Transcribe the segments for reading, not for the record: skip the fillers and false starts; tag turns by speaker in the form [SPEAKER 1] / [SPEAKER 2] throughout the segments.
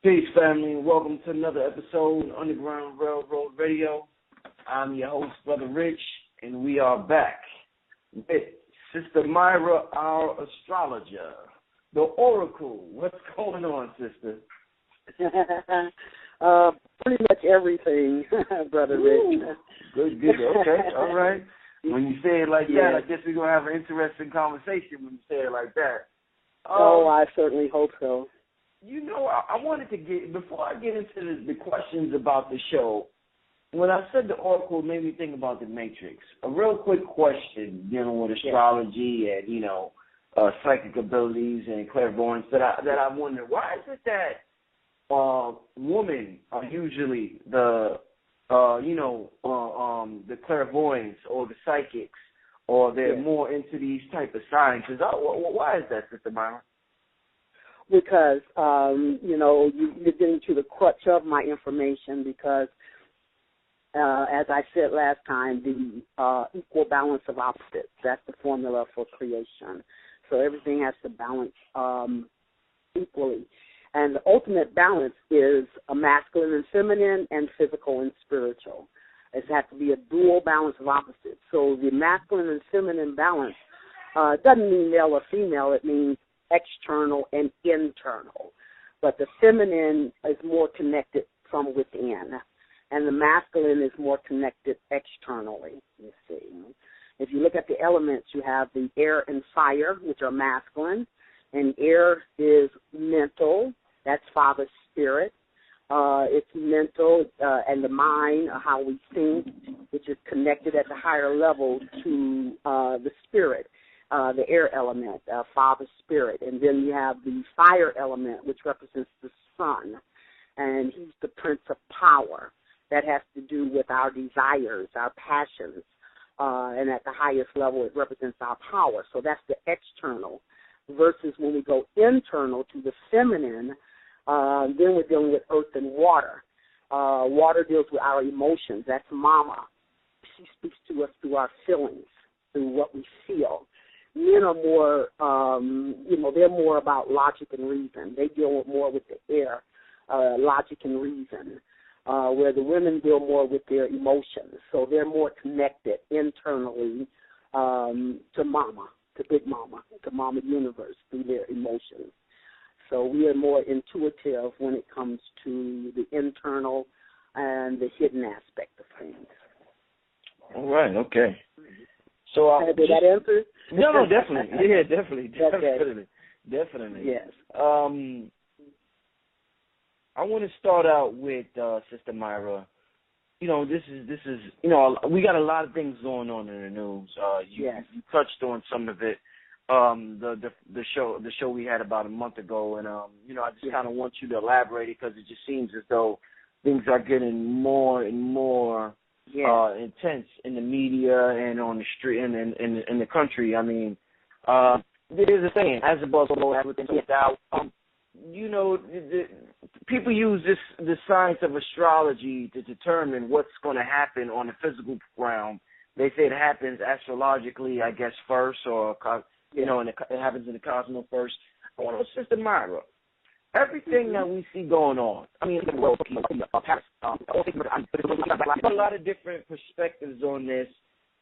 [SPEAKER 1] Peace, family, and welcome to another episode of Underground Railroad Radio. I'm your host, Brother Rich, and we are back with Sister Myrah, our astrologer, the Oracle. What's going on, sister?
[SPEAKER 2] Pretty much everything, Brother Rich.
[SPEAKER 1] Good. Okay, all right. When you say it like that, I guess we're going to have an interesting conversation when you say it like that.
[SPEAKER 2] I certainly hope so.
[SPEAKER 1] You know, I wanted to before I get into the questions about the show, when I said the Oracle, it made me think about the Matrix. A real quick question dealing with astrology and, psychic abilities and clairvoyance that I wonder, why is it that women are usually the clairvoyants or the psychics, or they're more into these type of sciences? Why is that, Sister Myrah?
[SPEAKER 2] Because, you're getting to the crutch of my information because, as I said last time, the equal balance of opposites, that's the formula for creation. So everything has to balance equally. And the ultimate balance is a masculine and feminine and physical and spiritual. It has to be a dual balance of opposites. So the masculine and feminine balance doesn't mean male or female. It means external and internal. But the feminine is more connected from within, and the masculine is more connected externally, you see. If you look at the elements, you have the air and fire, which are masculine, and air is mental. That's Father's spirit. It's mental and the mind, how we think, which is connected at the higher level to the spirit, the air element, Father's spirit. And then you have the fire element, which represents the sun, and he's the prince of power. That has to do with our desires, our passions, and at the highest level, it represents our power. So that's the external. Versus when we go internal to the feminine, then we're dealing with earth and water. Water deals with our emotions. That's Mama. She speaks to us through our feelings, through what we feel. Men are more, they're more about logic and reason. They deal more with the air, logic and reason, where the women deal more with their emotions. So they're more connected internally to Mama, to Big Mama, to Mama Universe through their emotions. So we are more intuitive when it comes to the internal and the hidden aspect of things.
[SPEAKER 1] All right, okay. So
[SPEAKER 2] did that answer?
[SPEAKER 1] No, definitely. Yeah, definitely.
[SPEAKER 2] Yes.
[SPEAKER 1] I want to start out with Sister Myrah. This is we got a lot of things going on in the news. You touched on some of it. The show we had about a month ago, and I just kind of want you to elaborate because it just seems as though things are getting more and more intense in the media and on the street and in the country. I mean, there's a saying, as above, so as within, so without. People use the science of astrology to determine what's going to happen on the physical realm. They say it happens astrologically, I guess, first, or and it happens in the cosmos first. I want to know, Sister Myrah, everything that we see going on, I mean, a lot of different perspectives on this,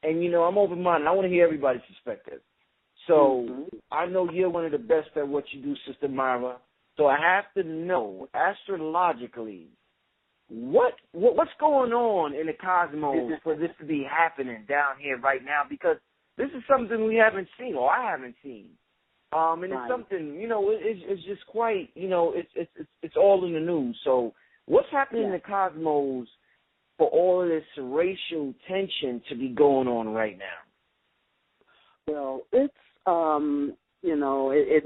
[SPEAKER 1] and, I'm open-minded. I want to hear everybody's perspective. So I know you're one of the best at what you do, Sister Myrah. So I have to know, astrologically, what's going on in the cosmos for this to be happening down here right now? Because this is something we haven't seen, or I haven't seen. And it's something, it's just quite, it's all in the news. So what's happening in the cosmos for all of this racial tension to be going on right now?
[SPEAKER 2] Well, it's, it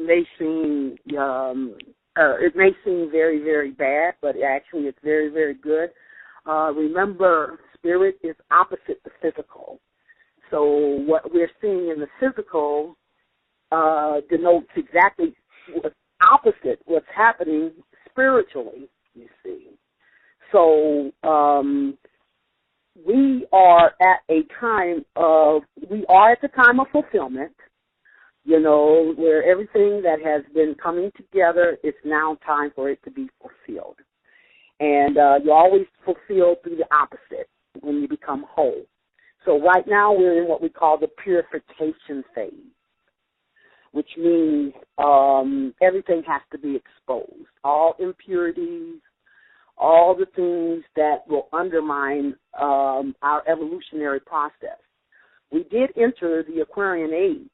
[SPEAKER 2] may seem very, very bad, but actually it's very, very good. Remember, spirit is opposite the physical. So what we're seeing in the physical denotes exactly what's opposite what's happening spiritually, you see. So we are at the time of fulfillment. where everything that has been coming together, it's now time for it to be fulfilled. And you're always fulfilled through the opposite when you become whole. So right now we're in what we call the purification phase, which means everything has to be exposed. All impurities, all the things that will undermine our evolutionary process. We did enter the Aquarian age.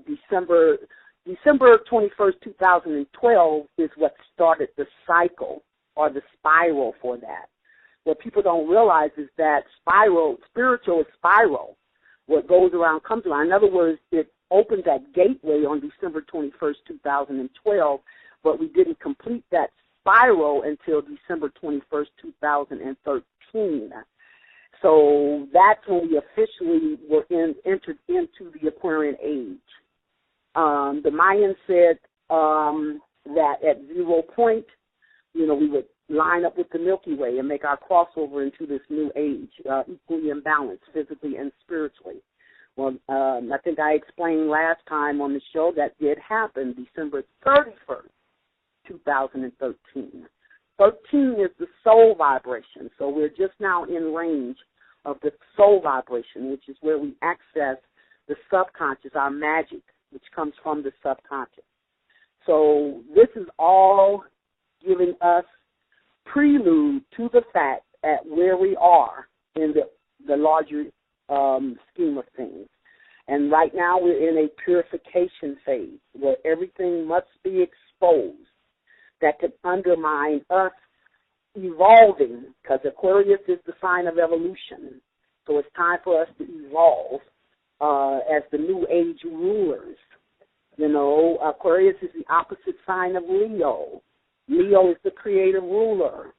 [SPEAKER 2] December 21st, 2012 is what started the cycle or the spiral for that. What people don't realize is that spiritual is spiral. What goes around comes around. In other words, it opened that gateway on December 21st, 2012, but we didn't complete that spiral until December 21st, 2013. So that's when we officially entered into the Aquarian age. The Mayans said that at 0 point, we would line up with the Milky Way and make our crossover into this new age, equally in balance, physically and spiritually. Well, I think I explained last time on the show that did happen December 31st, 2013. 13 is the soul vibration, so we're just now in range of the soul vibration, which is where we access the subconscious, our magic, which comes from the subconscious. So this is all giving us prelude to the fact at where we are in the larger scheme of things. And right now we're in a purification phase where everything must be exposed that could undermine us evolving, because Aquarius is the sign of evolution. So it's time for us to evolve as the new age rulers. Aquarius is the opposite sign of Leo. Leo is the creative ruler.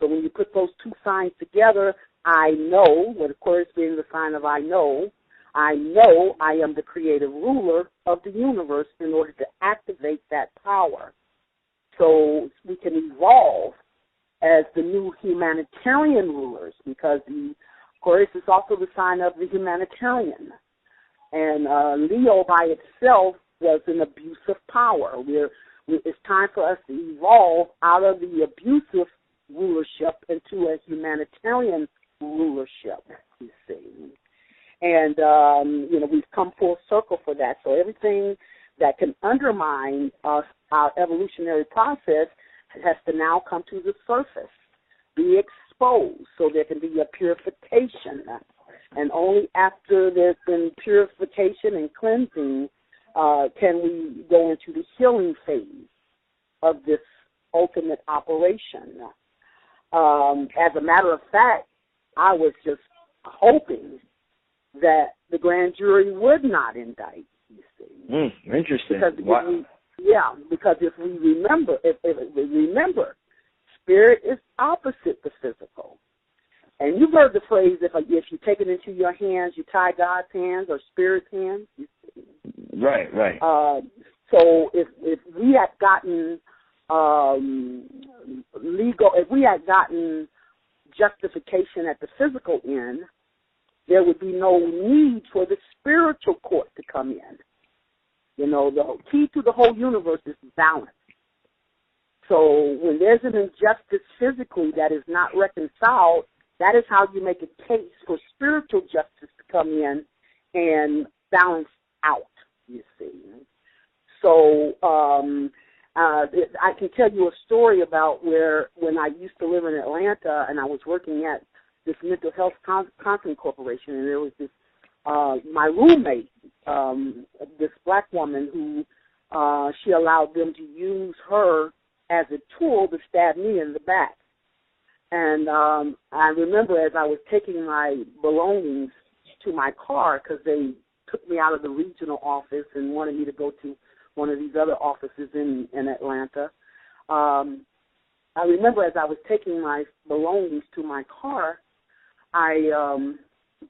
[SPEAKER 2] So when you put those two signs together, I know, with Aquarius being the sign of I know I am the creative ruler of the universe in order to activate that power. So we can evolve as the new humanitarian rulers, because the Aquarius is also the sign of the humanitarian. And Leo by itself was an abuse of power. It's time for us to evolve out of the abusive rulership into a humanitarian rulership, you see. And, we've come full circle for that. So everything that can undermine our evolutionary process has to now come to the surface, be exposed, so there can be a purification. And only after there's been purification and cleansing can we go into the healing phase of this ultimate operation. As a matter of fact, I was just hoping that the grand jury would not indict, you see.
[SPEAKER 1] Interesting.
[SPEAKER 2] Because if we remember, spirit is opposite the physical. And you've heard the phrase, if you take it into your hands, you tie God's hands or spirit's hands. You see.
[SPEAKER 1] Right.
[SPEAKER 2] So if we had gotten if we had gotten justification at the physical end, there would be no need for the spiritual court to come in. The key to the whole universe is balance. So when there's an injustice physically that is not reconciled, that is how you make a case for spiritual justice to come in and balance out, you see. So I can tell you a story about when I used to live in Atlanta and I was working at this mental health counseling corporation, and there was this my roommate, this black woman who she allowed them to use her as a tool to stab me in the back. And I remember as I was taking my belongings to my car, because they took me out of the regional office and wanted me to go to one of these other offices in Atlanta. I remember as I was taking my belongings to my car, I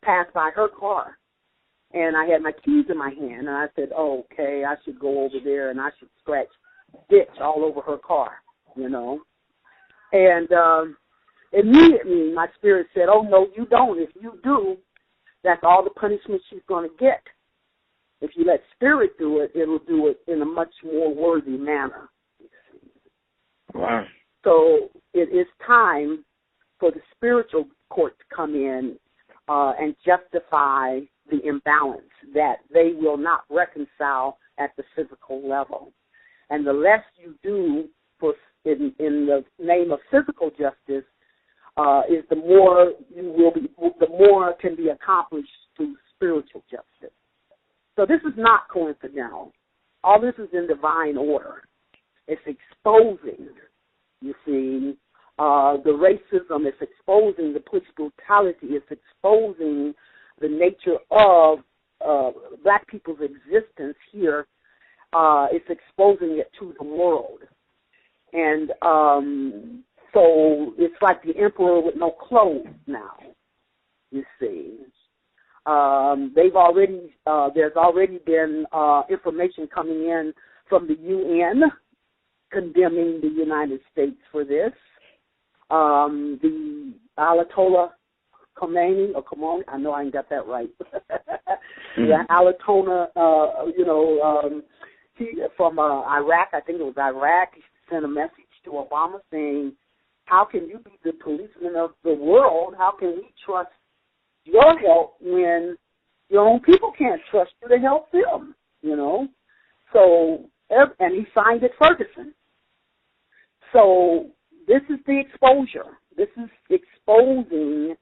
[SPEAKER 2] passed by her car, and I had my keys in my hand, and I said, okay, I should go over there and I should scratch ditch all over her car, And immediately my spirit said, oh, no, you don't. If you do, that's all the punishment she's going to get. If you let spirit do it, it'll do it in a much more worthy manner.
[SPEAKER 1] Wow.
[SPEAKER 2] So it is time for the spiritual court to come in and justify the imbalance that they will not reconcile at the physical level. And the less you do in the name of physical justice, is the more can be accomplished through spiritual justice. So this is not coincidental. All this is in divine order. It's exposing, you see, the racism. It's exposing the police brutality. It's exposing the nature of black people's existence here. It's exposing it to the world. And so it's like the emperor with no clothes now, you see. There's already been information coming in from the UN condemning the United States for this. The Ayatollah Khomeini, I know I ain't got that right. The Ayatollah, he from Iraq, I think it was Iraq, he sent a message to Obama saying, how can you be the policeman of the world? How can we trust your help when your own people can't trust you to help them, you know? So, and he signed it Ferguson. So this is the exposure. This is exposing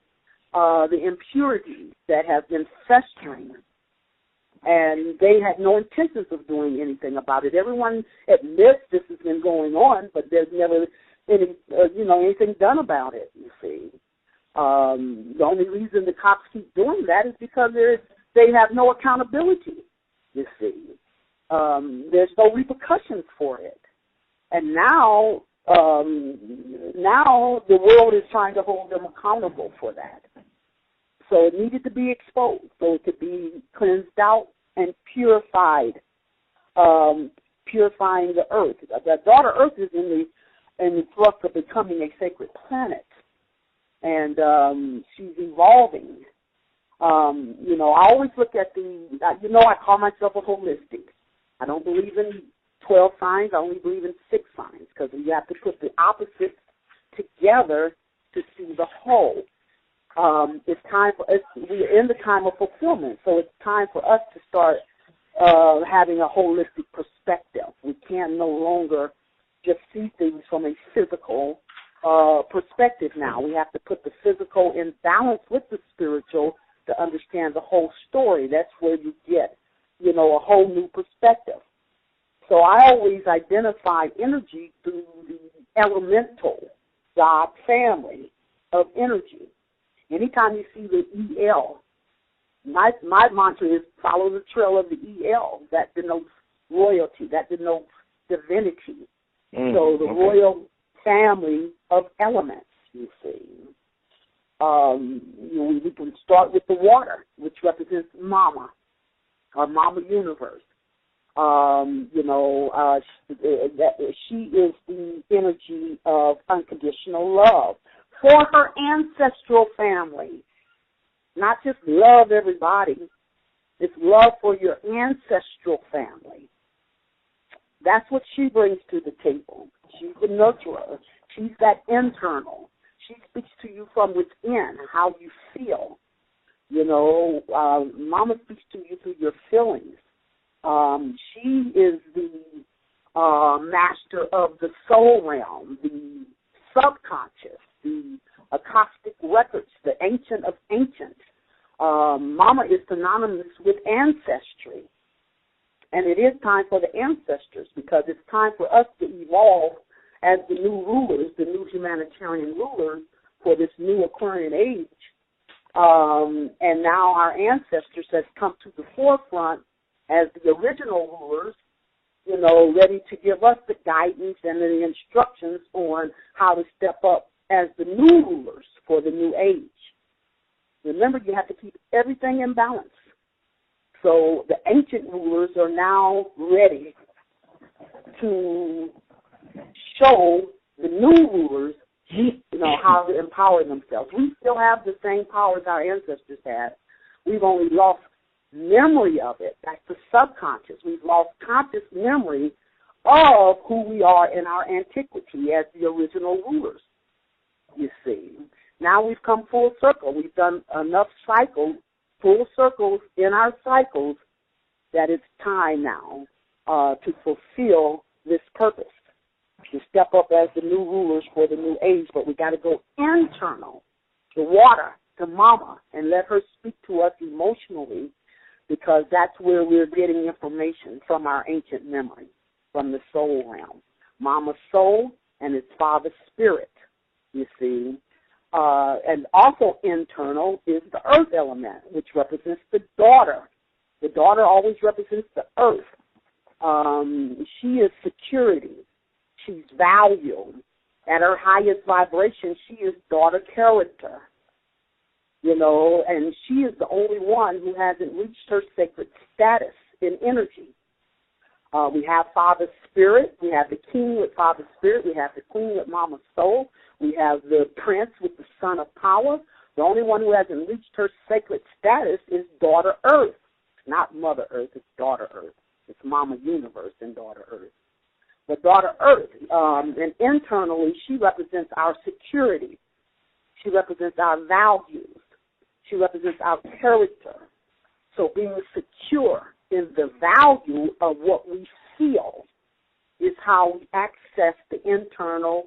[SPEAKER 2] the impurities that have been festering, and they had no intentions of doing anything about it. Everyone admits this has been going on, but there's never anything done about it, you see. The only reason the cops keep doing that is because they have no accountability, you see. There's no repercussions for it. And now the world is trying to hold them accountable for that. So it needed to be exposed so it could be cleansed out and purified, purifying the earth. The daughter Earth is in the thrust of becoming a sacred planet, and she's evolving. I always look at I call myself a holistic. I don't believe in 12 signs. I only believe in 6 signs because you have to put the opposites together to see the whole. We're in the time of fulfillment, so it's time for us to start having a holistic perspective. We can no longer just see things from a physical perspective now. We have to put the physical in balance with the spiritual to understand the whole story. That's where you get, a whole new perspective. So I always identify energy through the elemental God family of energy. Anytime you see the EL, my mantra is follow the trail of the EL. That denotes royalty. That denotes divinity. So the royal family of elements, you see. We can start with the water, which represents Mama, or Mama Universe. She is the energy of unconditional love for her ancestral family. Not just love everybody. It's love for your ancestral family. That's what she brings to the table. She's the nurturer. She's that internal. She speaks to you from within, how you feel. Mama speaks to you through your feelings. She is the master of the soul realm, the subconscious, the Akashic records, the ancient of ancients. Mama is synonymous with ancestry. And it is time for the ancestors because it's time for us to evolve as the new rulers, the new humanitarian rulers for this new Aquarian age. And now our ancestors have come to the forefront as the original rulers, ready to give us the guidance and the instructions on how to step up as the new rulers for the new age. Remember, you have to keep everything in balance. So the ancient rulers are now ready to show the new rulers, how to empower themselves. We still have the same powers our ancestors had. We've only lost memory of it. That's the subconscious. We've lost conscious memory of who we are in our antiquity as the original rulers, you see. Now we've come full circle. We've done enough cycles, full circles in our cycles, that it's time now to fulfill this purpose, to step up as the new rulers for the new age. But we got to go internal, to water, to Mama, and let her speak to us emotionally, because that's where we're getting information from our ancient memory, from the soul realm. Mama's soul and its father's spirit, you see. And also internal is the earth element, which represents the daughter. The daughter always represents the earth. She is security. She's value. At her highest vibration, she is daughter character. You know, and she is the only one who hasn't reached her sacred status in energy. We have Father's Spirit. We have the King with Father's Spirit. We have the Queen with Mama's Soul. We have the Prince with the Son of Power. The only one who hasn't reached her sacred status is Daughter Earth. It's not Mother Earth. It's Daughter Earth. It's Mama Universe and Daughter Earth. But Daughter Earth, and internally, she represents our security. She represents our values. She represents our character. So being secure in the value of what we feel is how we access the internal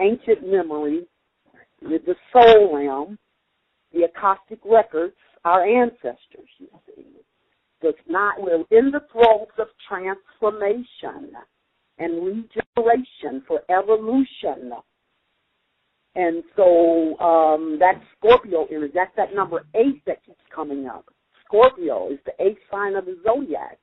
[SPEAKER 2] ancient memory with the soul realm, the Akashic records, our ancestors, you see. We're in the throes of transformation and regeneration for evolution. And so that's Scorpio energy. That's that number 8 that keeps coming up. Scorpio is the 8th sign of the zodiac.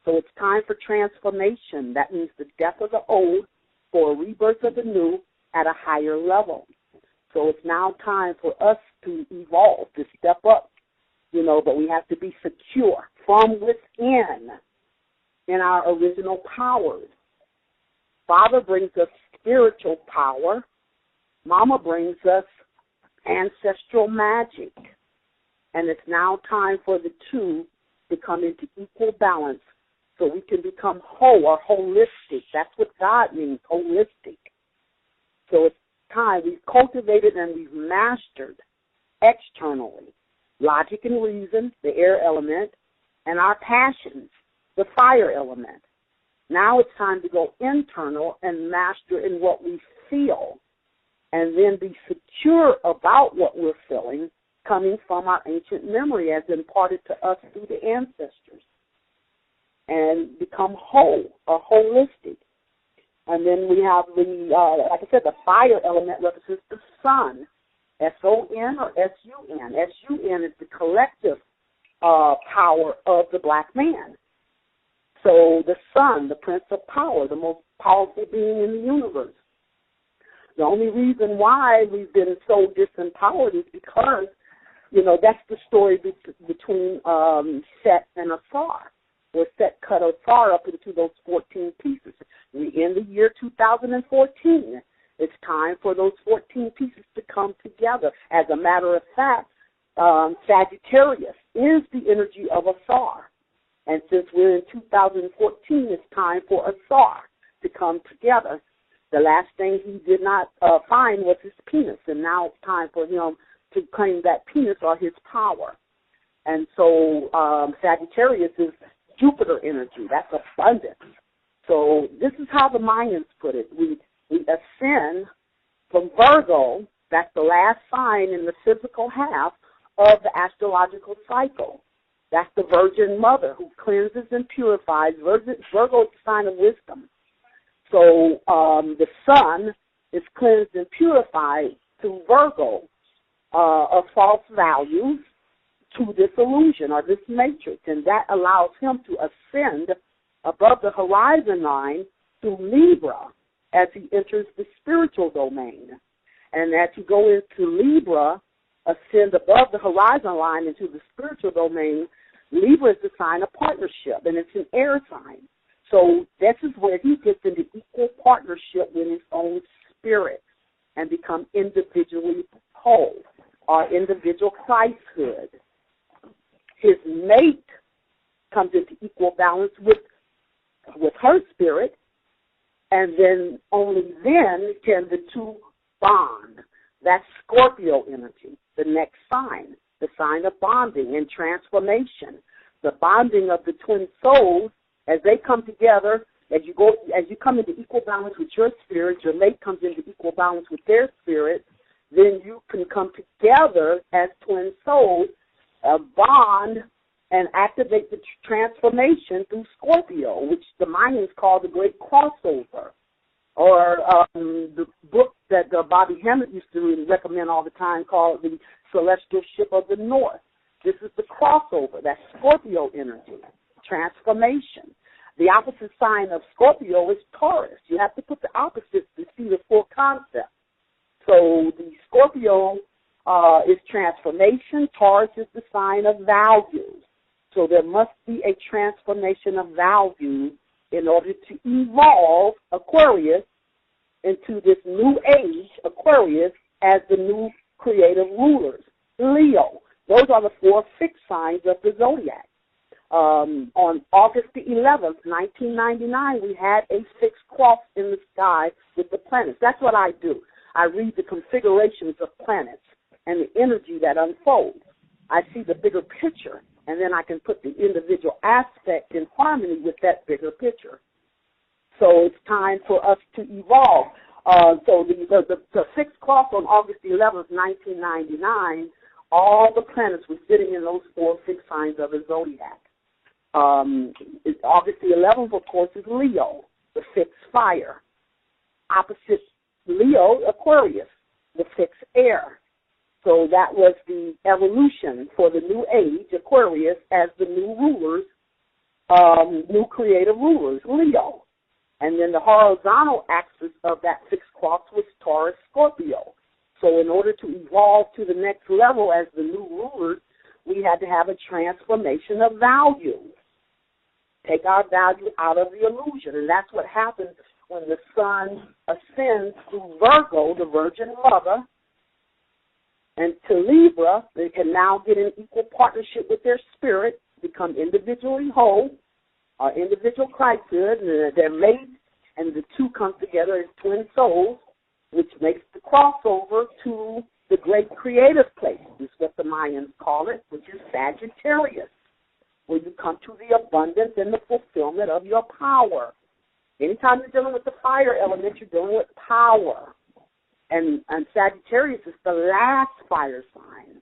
[SPEAKER 2] So it's time for transformation. That means the death of the old for a rebirth of the new at a higher level. So it's now time for us to evolve, to step up, you know, but we have to be secure from within in our original powers. Father brings us spiritual power. Mama brings us ancestral magic. And it's now time for the two to come into equal balance so we can become whole or holistic. That's what God means, holistic. So it's time. We've cultivated and we've mastered externally logic and reason, the air element, and our passions, the fire element. Now it's time to go internal and master in what we feel, and then be secure about what we're feeling coming from our ancient memory as imparted to us through the ancestors, and become whole or holistic. And then we have the, like I said, the fire element represents the sun, S-O-N or S-U-N. S-U-N is the collective power of the black man. So the sun, the Prince of Power, the most powerful being in the universe. The only reason why we've been so disempowered is because, you know, that's the story between Set and Asar, where Set cut Asar up into those 14 pieces. We in the year 2014. It's time for those 14 pieces to come together. As a matter of fact, Sagittarius is the energy of Asar. And since we're in 2014, it's time for Asar to come together. The last thing he did not find was his penis, and now it's time for him to claim that penis or his power. And so Sagittarius is Jupiter energy. That's abundance. So this is how the Mayans put it. We ascend from Virgo, that's the last sign in the physical half of the astrological cycle. That's the Virgin Mother who cleanses and purifies. Virgo is the sign of wisdom. So the sun is cleansed and purified through Virgo of false values to this illusion or this matrix, and that allows him to ascend above the horizon line through Libra as he enters the spiritual domain. And as you go into Libra, ascend above the horizon line into the spiritual domain, Libra is the sign of partnership, and it's an air sign. So this is where he gets into equal partnership with his own spirit and become individually whole, or individual Christhood. His mate comes into equal balance with her spirit, and then only then can the two bond. That's Scorpio energy, the next sign, the sign of bonding and transformation. The bonding of the twin souls as they come together, as you come into equal balance with your spirit, your mate comes into equal balance with their spirit, then you can come together as twin souls, bond, and activate the transformation through Scorpio, which the Mayans call the Great Crossover. Or the book that Bobby Hammett used to recommend all the time called The Celestial Ship of the North. This is the crossover, that Scorpio energy, transformation. The opposite sign of Scorpio is Taurus. You have to put the opposites to see the full concept. So the Scorpio is transformation. Taurus is the sign of values. So there must be a transformation of values in order to evolve Aquarius into this new age, Aquarius, as the new creative rulers. Leo, those are the 4 fixed signs of the zodiac. On August the 11th, 1999, we had a fixed cross in the sky with the planets. That's what I do. I read the configurations of planets and the energy that unfolds. I see the bigger picture, and then I can put the individual aspect in harmony with that bigger picture. So it's time for us to evolve. So the fixed cross on August 11th, 1999, all the planets were sitting in those 4 fixed signs of the zodiac. August the 11th, of course, is Leo, the fixed fire. Opposite Leo, Aquarius, the fixed air. So that was the evolution for the new age, Aquarius, as the new rulers, new creative rulers, Leo. And then the horizontal axis of that fixed cross was Taurus, Scorpio. So in order to evolve to the next level as the new rulers, we had to have a transformation of value. Take our value out of the illusion. And that's what happens when the sun ascends through Virgo, the Virgin Mother, and to Libra. They can now get in equal partnership with their spirit, become individually whole, individual Christhood, and they're made, and the two come together as twin souls, which makes the crossover to the great creative place, is what the Mayans call it, which is Sagittarius, where you come to the abundance and the fulfillment of your power. Anytime you're dealing with the fire element, you're dealing with power. And Sagittarius is the last fire sign.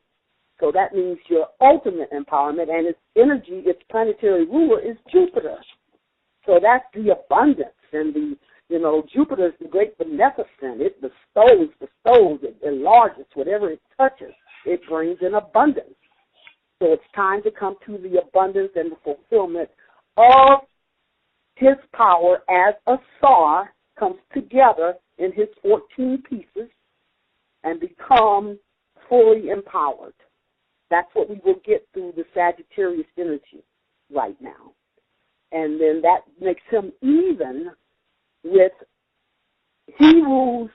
[SPEAKER 2] So that means your ultimate empowerment, and its energy, its planetary ruler is Jupiter. So that's the abundance, and Jupiter is the great beneficent. It bestows, it enlarges whatever it touches. It brings in abundance. So it's time to come to the abundance and the fulfillment of his power as a star comes together in his 14 pieces and become fully empowered. That's what we will get through the Sagittarius energy right now. And then that makes him even with, he rules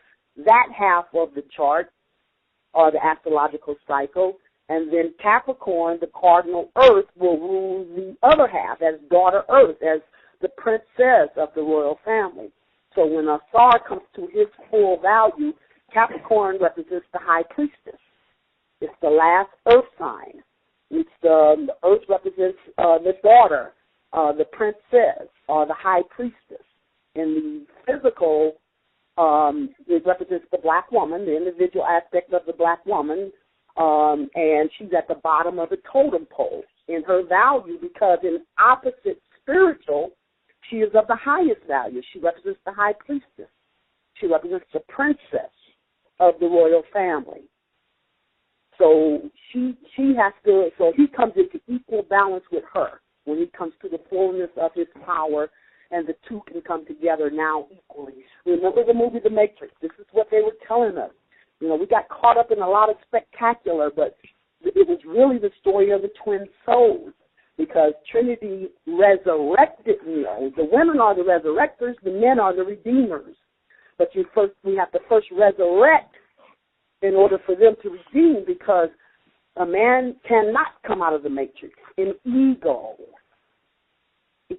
[SPEAKER 2] that half of the chart, or the astrological cycle, and then Capricorn, the cardinal Earth, will rule the other half as daughter Earth, as the princess of the royal family. So when a star comes to his full value, Capricorn represents the high priestess. It's the last earth sign. It's the earth represents the daughter, the princess, or the high priestess. In the physical, it represents the black woman, the individual aspect of the black woman, and she's at the bottom of the totem pole in her value, because in opposite spiritual, she is of the highest value. She represents the high priestess. She represents the princess of the royal family. So he comes into equal balance with her when he comes to the fullness of his power, and the two can come together now equally. Remember the movie The Matrix? This is what they were telling us. We got caught up in a lot of spectacular, but it was really the story of the twin souls, because Trinity resurrected Neo. The women are the resurrectors, the men are the redeemers. But we have to first resurrect in order for them to redeem, because a man cannot come out of the matrix in ego.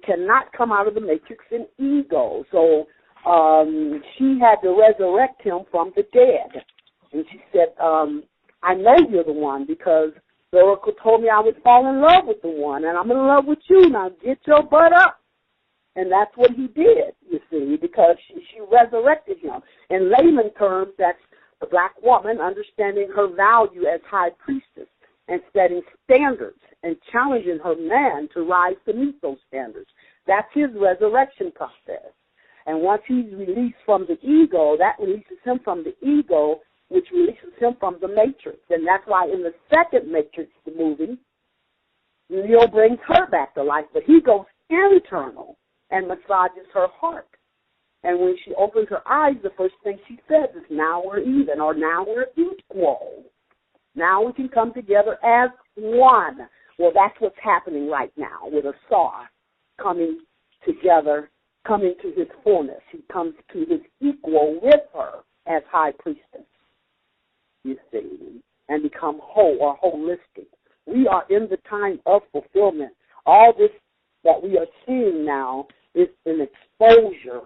[SPEAKER 2] cannot come out of the matrix in ego. So she had to resurrect him from the dead. And she said, I know you're the one because the oracle told me I would fall in love with the one, and I'm in love with you. Now get your butt up. And that's what he did, you see, because she resurrected him. In layman terms, that's the black woman understanding her value as high priestess and setting standards and challenging her man to rise to meet those standards. That's his resurrection process. And once he's released from the ego, that releases him from the ego, which releases him from the matrix. And that's why in the second matrix, the movie, Neo brings her back to life, but he goes internal and massages her heart. And when she opens her eyes, the first thing she says is, now we're even, or now we're equal. Now we can come together as one. Well, that's what's happening right now with Asar coming together, coming to his fullness. He comes to his equal with her as high priestess, you see, and become whole or holistic. We are in the time of fulfillment. All this that we are seeing now is an exposure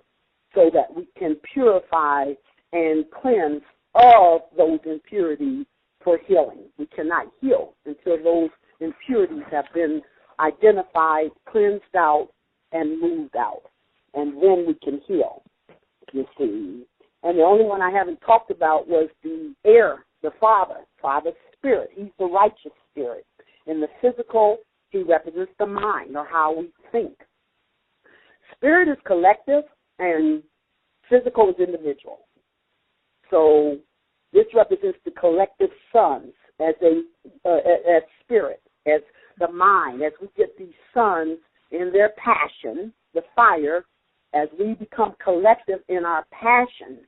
[SPEAKER 2] so that we can purify and cleanse of those impurities for healing. We cannot heal until those impurities have been identified, cleansed out, and moved out. And then we can heal, you see. And the only one I haven't talked about was the heir, the Father's spirit. He's the righteous spirit. In the physical, he represents the mind or how we think. Spirit is collective and physical is individual. So this represents the collective sons as spirit, as the mind, as we get these sons in their passion, the fire, as we become collective in our passion.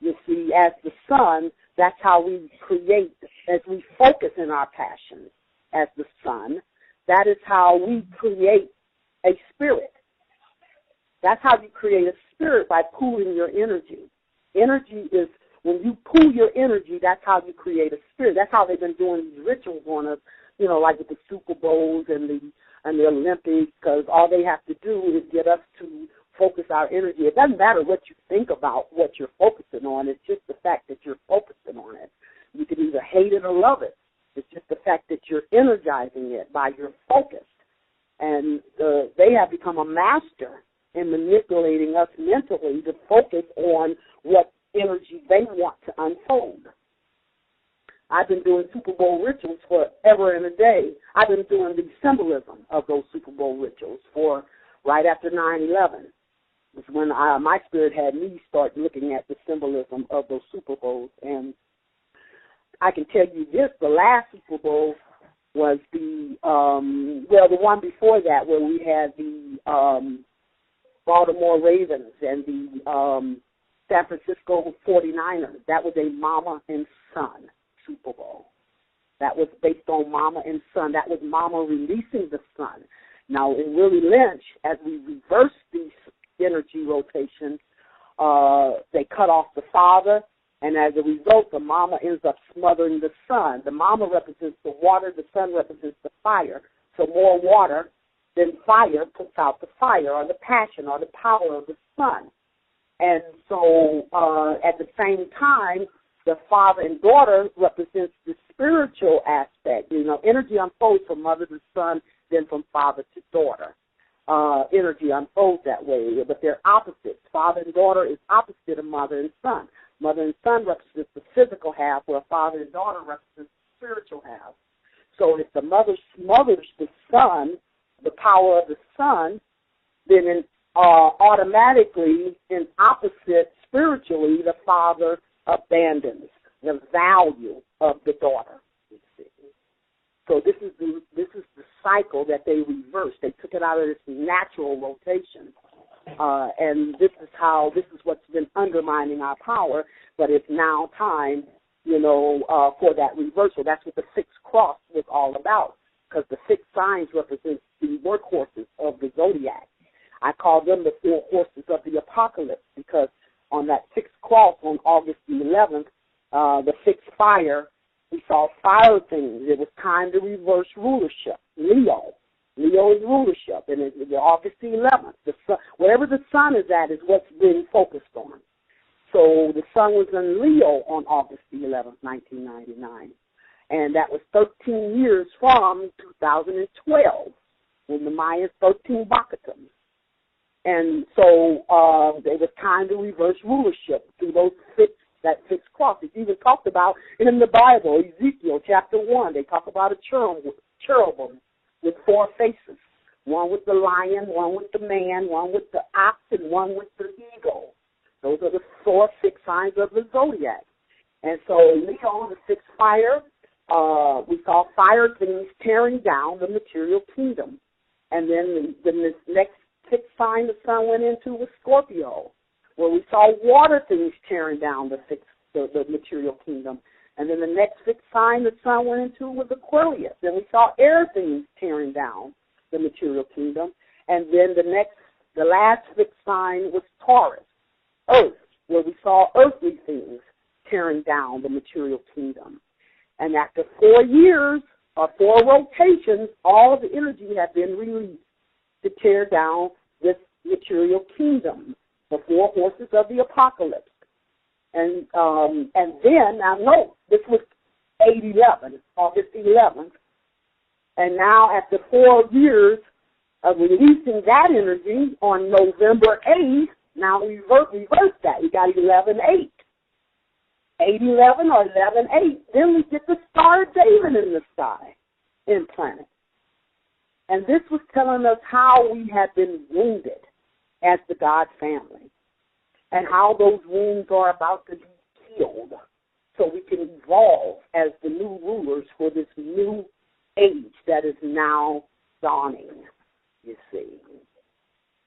[SPEAKER 2] You see, as the sun, that's how we create, as we focus in our passion as the sun, that is how we create a spirit. That's how you create a spirit, by pooling your energy. Energy is, when you pool your energy, that's how you create a spirit. That's how they've been doing these rituals on us, you know, like with the Super Bowls and the Olympics, because all they have to do is get us to focus our energy. It doesn't matter what you think about what you're focusing on. It's just the fact that you're focusing on it. You can either hate it or love it. It's just the fact that you're energizing it by your focus. And they have become a master in manipulating us mentally to focus on what energy they want to unfold. I've been doing Super Bowl rituals forever and a day. I've been doing the symbolism of those Super Bowl rituals for right after 9/11. It's when my spirit had me start looking at the symbolism of those Super Bowls. And I can tell you this, the last Super Bowl was the one before that, where we had the Baltimore Ravens and the San Francisco 49ers. That was a mama and son Super Bowl. That was based on mama and son. That was mama releasing the son. Now, in Willie Lynch, as we reverse these energy rotations, they cut off the father, and as a result, the mama ends up smothering the son. The mama represents the water, the son represents the fire. So more water than fire puts out the fire or the passion or the power of the sun. And so at the same time, the father and daughter represents the spiritual aspect. You know, energy unfolds from mother to son, then from father to daughter. Energy unfolds that way, but they're opposites. Father and daughter is opposite of mother and son. Mother and son represents the physical half, where father and daughter represents the spiritual half. So if the mother smothers the son, the power of the son, then automatically, in opposite spiritually, the father abandons the value of the daughter. You see. So this is the cycle that they reversed. They took it out of this natural rotation, and this is what's been undermining our power. But it's now time, for that reversal. That's what the fixed cross was all about, because the fixed signs represent the workhorses of the zodiac. I call them the four horses of the apocalypse, because on that fixed cross on August the 11th, the fixed fire, we saw fire things. It was time to reverse rulership. Leo Leo is rulership, and it's August the 11th. The sun, wherever the sun is at is what's being focused on. So the sun was in Leo on August the 11th, 1999. And that was 13 years from 2012, when the Mayans 13 Bakatum. And so they was kind of reverse rulership through those that fixed cross. It's even talked about in the Bible, Ezekiel chapter 1. They talk about a cherubim with 4 faces, one with the lion, one with the man, one with the ox, and one with the eagle. Those are the 4 fixed signs of the zodiac. And so Leo, the 6th fire, we saw fire things tearing down the material kingdom. And then the next 6th sign the sun went into was Scorpio, where we saw water things tearing down the material kingdom. And then the next 6th sign the sun went into was Aquarius. Then we saw air things tearing down the material kingdom. And then the last 6th sign was Taurus, Earth, where we saw earthly things tearing down the material kingdom. And after 4 years, or 4 rotations, all of the energy had been released to tear down this material kingdom, the 4 horses of the apocalypse. And then, now note, this was 8/11, August 11th. And now after 4 years of releasing that energy on November 8th, now we reverse that. We got 11/8. 8/11 or 11/8. Then we get the Star of David in the sky, in planet. And this was telling us how we had been wounded as the God family, and how those wounds are about to be healed, so we can evolve as the new rulers for this new age that is now dawning, you see.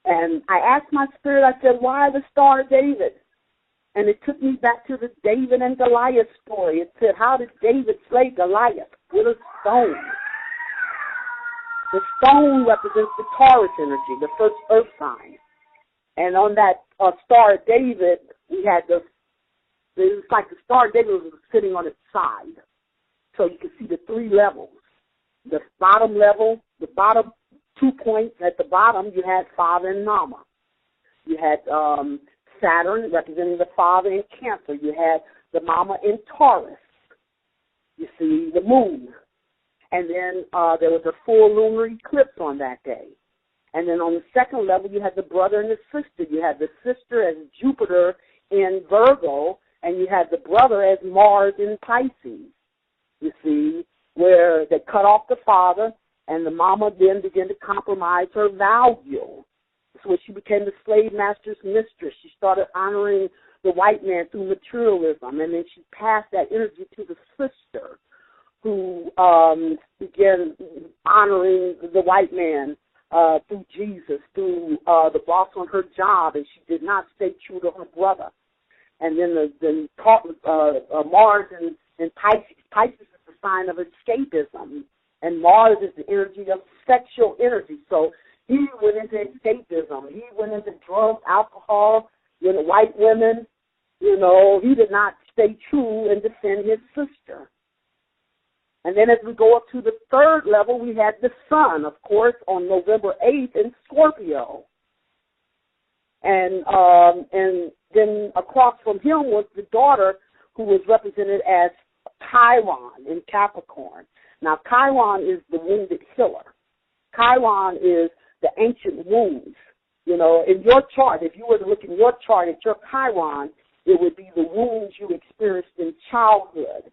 [SPEAKER 2] And I asked my spirit, I said, why the Star of David? And it took me back to the David and Goliath story. It said, how did David slay Goliath? With a stone. The stone represents the Taurus energy, the first earth sign. And on that Star of David, we had it was like the Star of David was sitting on its side. So you could see the 3 levels. The bottom level, the bottom 2 points at the bottom, you had Father and Mama. You had Saturn representing the Father in Cancer. You had the Mama in Taurus. You see the moon. And then there was a full lunar eclipse on that day. And then on the second level, you had the brother and the sister. You had the sister as Jupiter in Virgo, and you had the brother as Mars in Pisces, you see, where they cut off the father, and the mama then began to compromise her value. So she became the slave master's mistress. She started honoring the white man through materialism, and then she passed that energy to the sister, who began honoring the white man through Jesus, through the boss on her job, and she did not stay true to her brother. And then Mars and Pisces. Pisces is the sign of escapism, and Mars is the energy of sexual energy. So he went into escapism. He went into drugs, alcohol, white women. You know, he did not stay true and defend his sister. And then as we go up to the third level, we had the sun, of course, on November 8th in Scorpio. And then across from him was the daughter, who was represented as Chiron in Capricorn. Now, Chiron is the wounded healer. Chiron is the ancient wounds. You know, in your chart, if you were to look in your chart at your Chiron, it would be the wounds you experienced in childhood,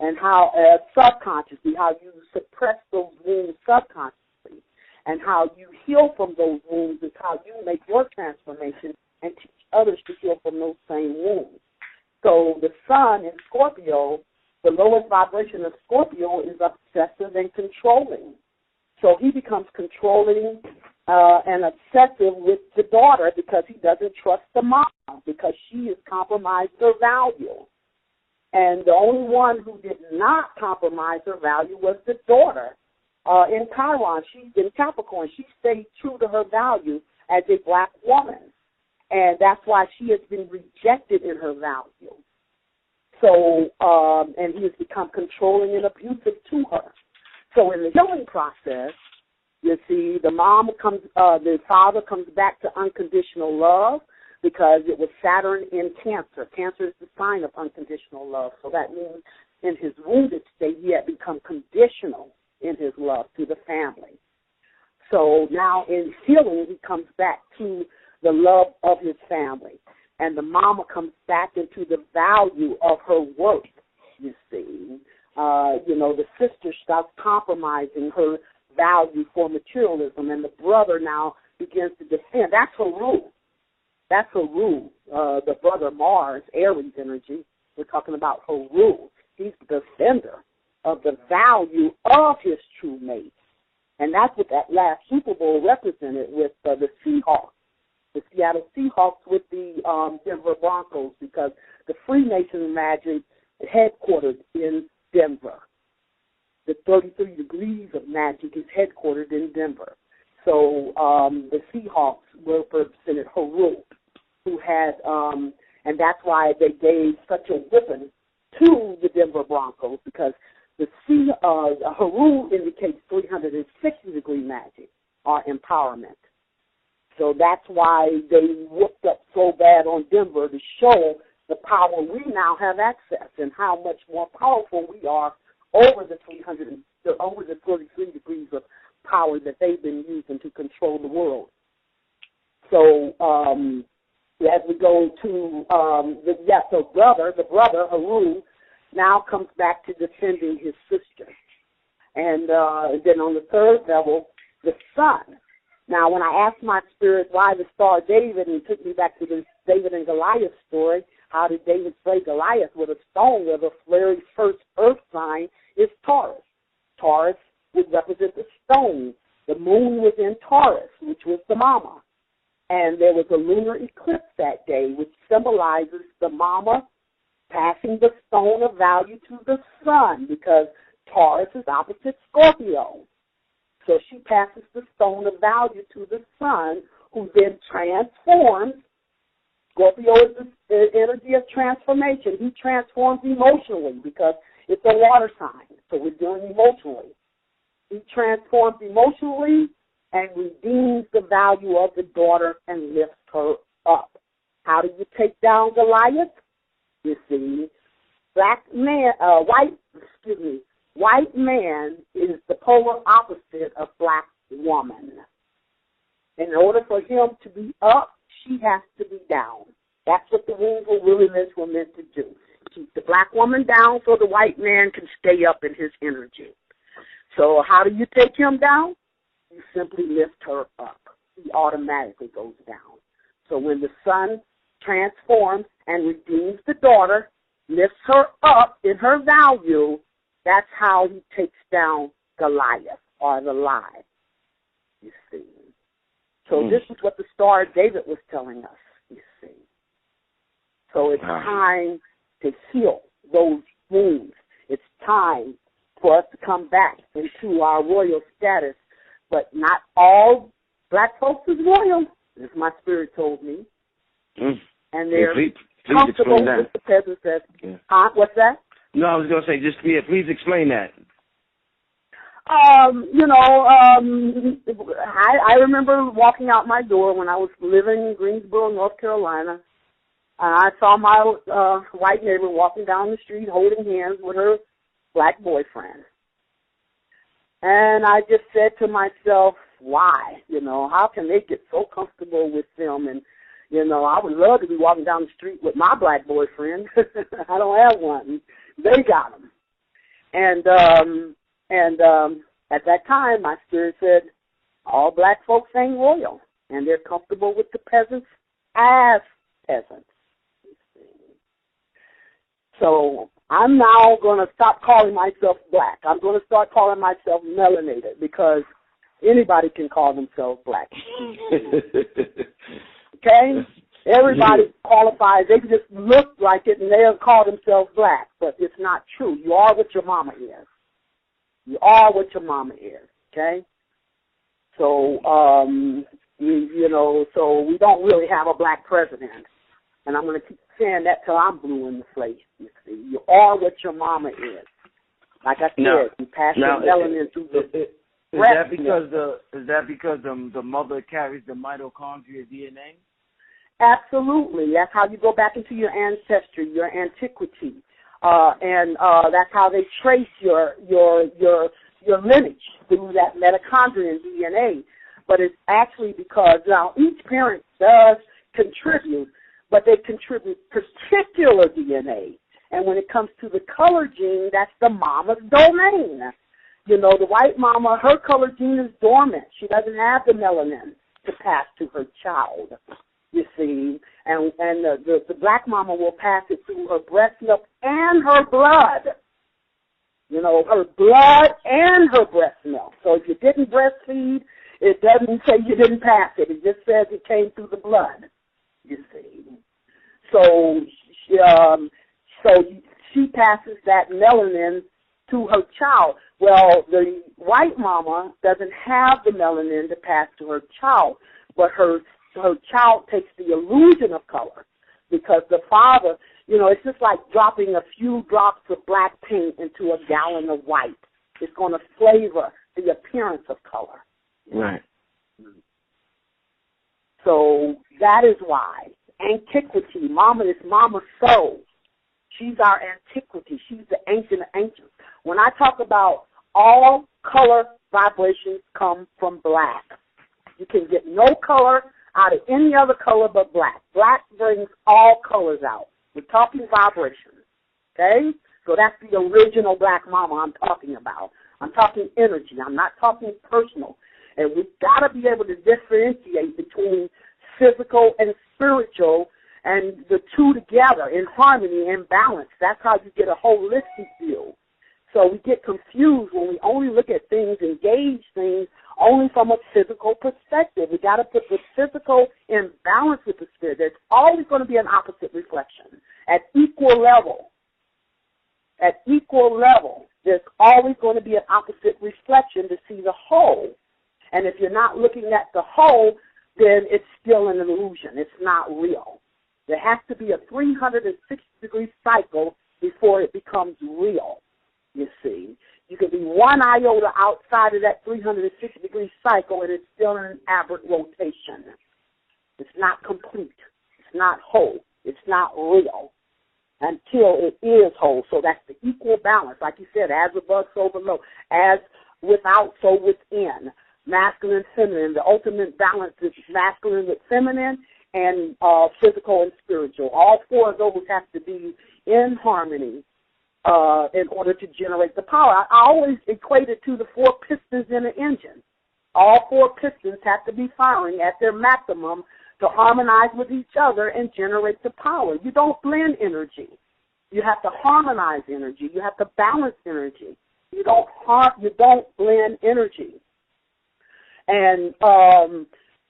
[SPEAKER 2] and how subconsciously, how you suppress those wounds subconsciously, and how you heal from those wounds is how you make your transformation and teach others to heal from those same wounds. So the sun in Scorpio, the lowest vibration of Scorpio is obsessive and controlling. So he becomes controlling and obsessive with the daughter because he doesn't trust the mom, because she has compromised her value. And the only one who did not compromise her value was the daughter in Chiron. She's in Capricorn. She stayed true to her value as a black woman. And that's why she has been rejected in her value. So, and he has become controlling and abusive to her. So in the healing process, You see, the father comes back to unconditional love because it was Saturn in Cancer. Cancer is the sign of unconditional love. So that means in his wounded state, he had become conditional in his love to the family. So now in healing, he comes back to the love of his family. And the mama comes back into the value of her work, you see. The sister starts compromising her value for materialism, and the brother now begins to defend. That's her rule. That's her rule. The brother Mars, Aries energy, we're talking about her rule. He's the defender of the value of his true mate. And that's what that last Super Bowl represented with the Seahawks, the Seattle Seahawks with the Denver Broncos, because the Freemason magic headquartered in Denver. The 33 degrees of magic is headquartered in Denver. So the Seahawks represented Haru, who had, and that's why they gave such a whipping to the Denver Broncos, because the Haru indicates 360-degree magic or empowerment. So that's why they whooped up so bad on Denver to show the power we now have access and how much more powerful we are over the 33 degrees of power that they've been using to control the world. So as we go to the brother Haru now comes back to defending his sister, and then on the third level, the son. Now, when I asked my spirit why the star David, and it took me back to the David and Goliath story, how did David slay Goliath with a stone? Where the very first earth sign is Taurus. Taurus would represent the stone. The moon was in Taurus, which was the mama. And there was a lunar eclipse that day, which symbolizes the mama passing the stone of value to the sun, because Taurus is opposite Scorpio. So she passes the stone of value to the sun, who then transforms. Scorpio is the energy of transformation. He transforms emotionally because it's a water sign, so we're dealing emotionally. He transforms emotionally and redeems the value of the daughter and lifts her up. How do you take down Goliath? You see, white man is the polar opposite of black woman. In order for him to be up, she has to be down. That's what the rules of willingness were meant to do. Keep the black woman down so the white man can stay up in his energy. So how do you take him down? You simply lift her up. He automatically goes down. So when the son transforms and redeems the daughter, lifts her up in her value, that's how he takes down Goliath, or the lie, you see. So this is what the Star of David was telling us, you see. So it's time to heal those wounds. It's time for us to come back into our royal status. But not all black folks is royal, as my spirit told me. And they're comfortable with the peasants. What's that?
[SPEAKER 1] No, I was going to say, please explain that.
[SPEAKER 2] I remember walking out my door when I was living in Greensboro, North Carolina, and I saw my white neighbor walking down the street holding hands with her black boyfriend. And I just said to myself, why? How can they get so comfortable with them? And, I would love to be walking down the street with my black boyfriend. I don't have one. They got him. And at that time, my spirit said, all black folks ain't royal, and they're comfortable with the peasants as peasants. So I'm now going to stop calling myself black. I'm going to start calling myself melanated, because anybody can call themselves black. Okay? Everybody qualifies. They just look like it, and they'll call themselves black, but it's not true. You are what your mama is. You are what your mama is, okay? So, so we don't really have a black president. And I'm going to keep saying that till I'm blue in the face, you see. You are what your mama is. Like I said, you pass your melanin through the... breast
[SPEAKER 1] milk. Is that because the mother carries the mitochondria DNA?
[SPEAKER 2] Absolutely. That's how you go back into your ancestry, your antiquity, and that's how they trace your lineage through that mitochondrial DNA. But it's actually because now each parent does contribute, but they contribute particular DNA. And when it comes to the color gene, that's the mama's domain. You know, the white mama, her color gene is dormant. She doesn't have the melanin to pass to her child, you see. And the black mama will pass it through her breast milk and her blood. You know, her blood and her breast milk. So if you didn't breastfeed, it doesn't say you didn't pass it. It just says it came through the blood, you see. So she passes that melanin to her child. Well, the white mama doesn't have the melanin to pass to her child, but her child takes the illusion of color because the father, you know, it's just like dropping a few drops of black paint into a gallon of white. It's going to flavor the appearance of color.
[SPEAKER 1] Right.
[SPEAKER 2] So that is why. Antiquity, mama is mama's soul. She's our antiquity. She's the ancient of ancients. When I talk about all color vibrations come from black. You can get no color out of any other color but black. Black brings all colors out. We're talking vibrations, okay? So that's the original black mama I'm talking about. I'm talking energy. I'm not talking personal. And we've got to be able to differentiate between physical and spiritual and the two together in harmony and balance. That's how you get a holistic view. So we get confused when we only look at things and gauge things only from a physical perspective. We got to put the physical in balance with the spirit. There's always going to be an opposite reflection at equal level. At equal level, there's always going to be an opposite reflection to see the whole. And if you're not looking at the whole, then it's still an illusion. It's not real. There has to be a 360-degree cycle before it becomes real, you see. You can be one iota outside of that 360-degree cycle, and it's still in an aberrant rotation. It's not complete. It's not whole. It's not real until it is whole. So that's the equal balance. Like you said, as above, so below. As without, so within. Masculine, feminine. The ultimate balance is masculine with feminine and physical and spiritual. All four of those have to be in harmony in order to generate the power. I always equate it to the four pistons in an engine. All four pistons have to be firing at their maximum to harmonize with each other and generate the power. You don't blend energy. You have to harmonize energy. You have to balance energy. You don't blend energy. And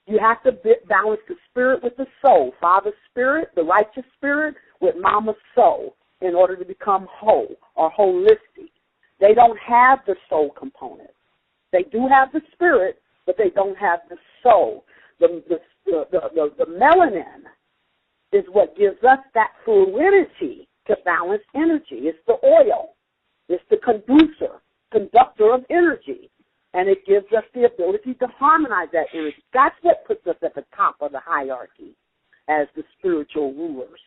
[SPEAKER 2] you have to balance the spirit with the soul. Father's spirit, the righteous spirit, with mama's soul in order to become whole or holistic. They don't have the soul component. They do have the spirit, but they don't have the soul. The melanin is what gives us that fluidity to balance energy. It's the oil. It's the conductor of energy. And it gives us the ability to harmonize that energy. That's what puts us at the top of the hierarchy as the spiritual rulers,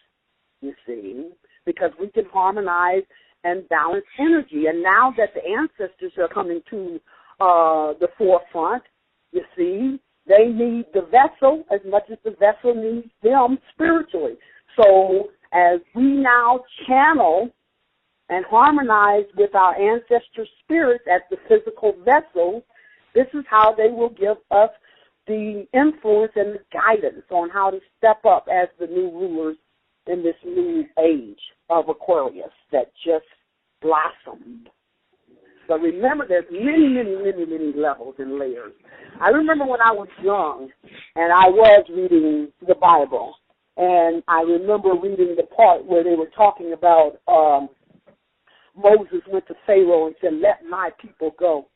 [SPEAKER 2] you see, because we can harmonize and balance energy. And now that the ancestors are coming to the forefront, you see, they need the vessel as much as the vessel needs them spiritually. So as we now channel and harmonize with our ancestor spirits as the physical vessel, this is how they will give us the influence and the guidance on how to step up as the new rulers in this new age of Aquarius that just blossomed. But remember, there's many levels and layers. I remember when I was young and I was reading the Bible, and I remember reading the part where they were talking about Moses went to Pharaoh and said, "Let my people go."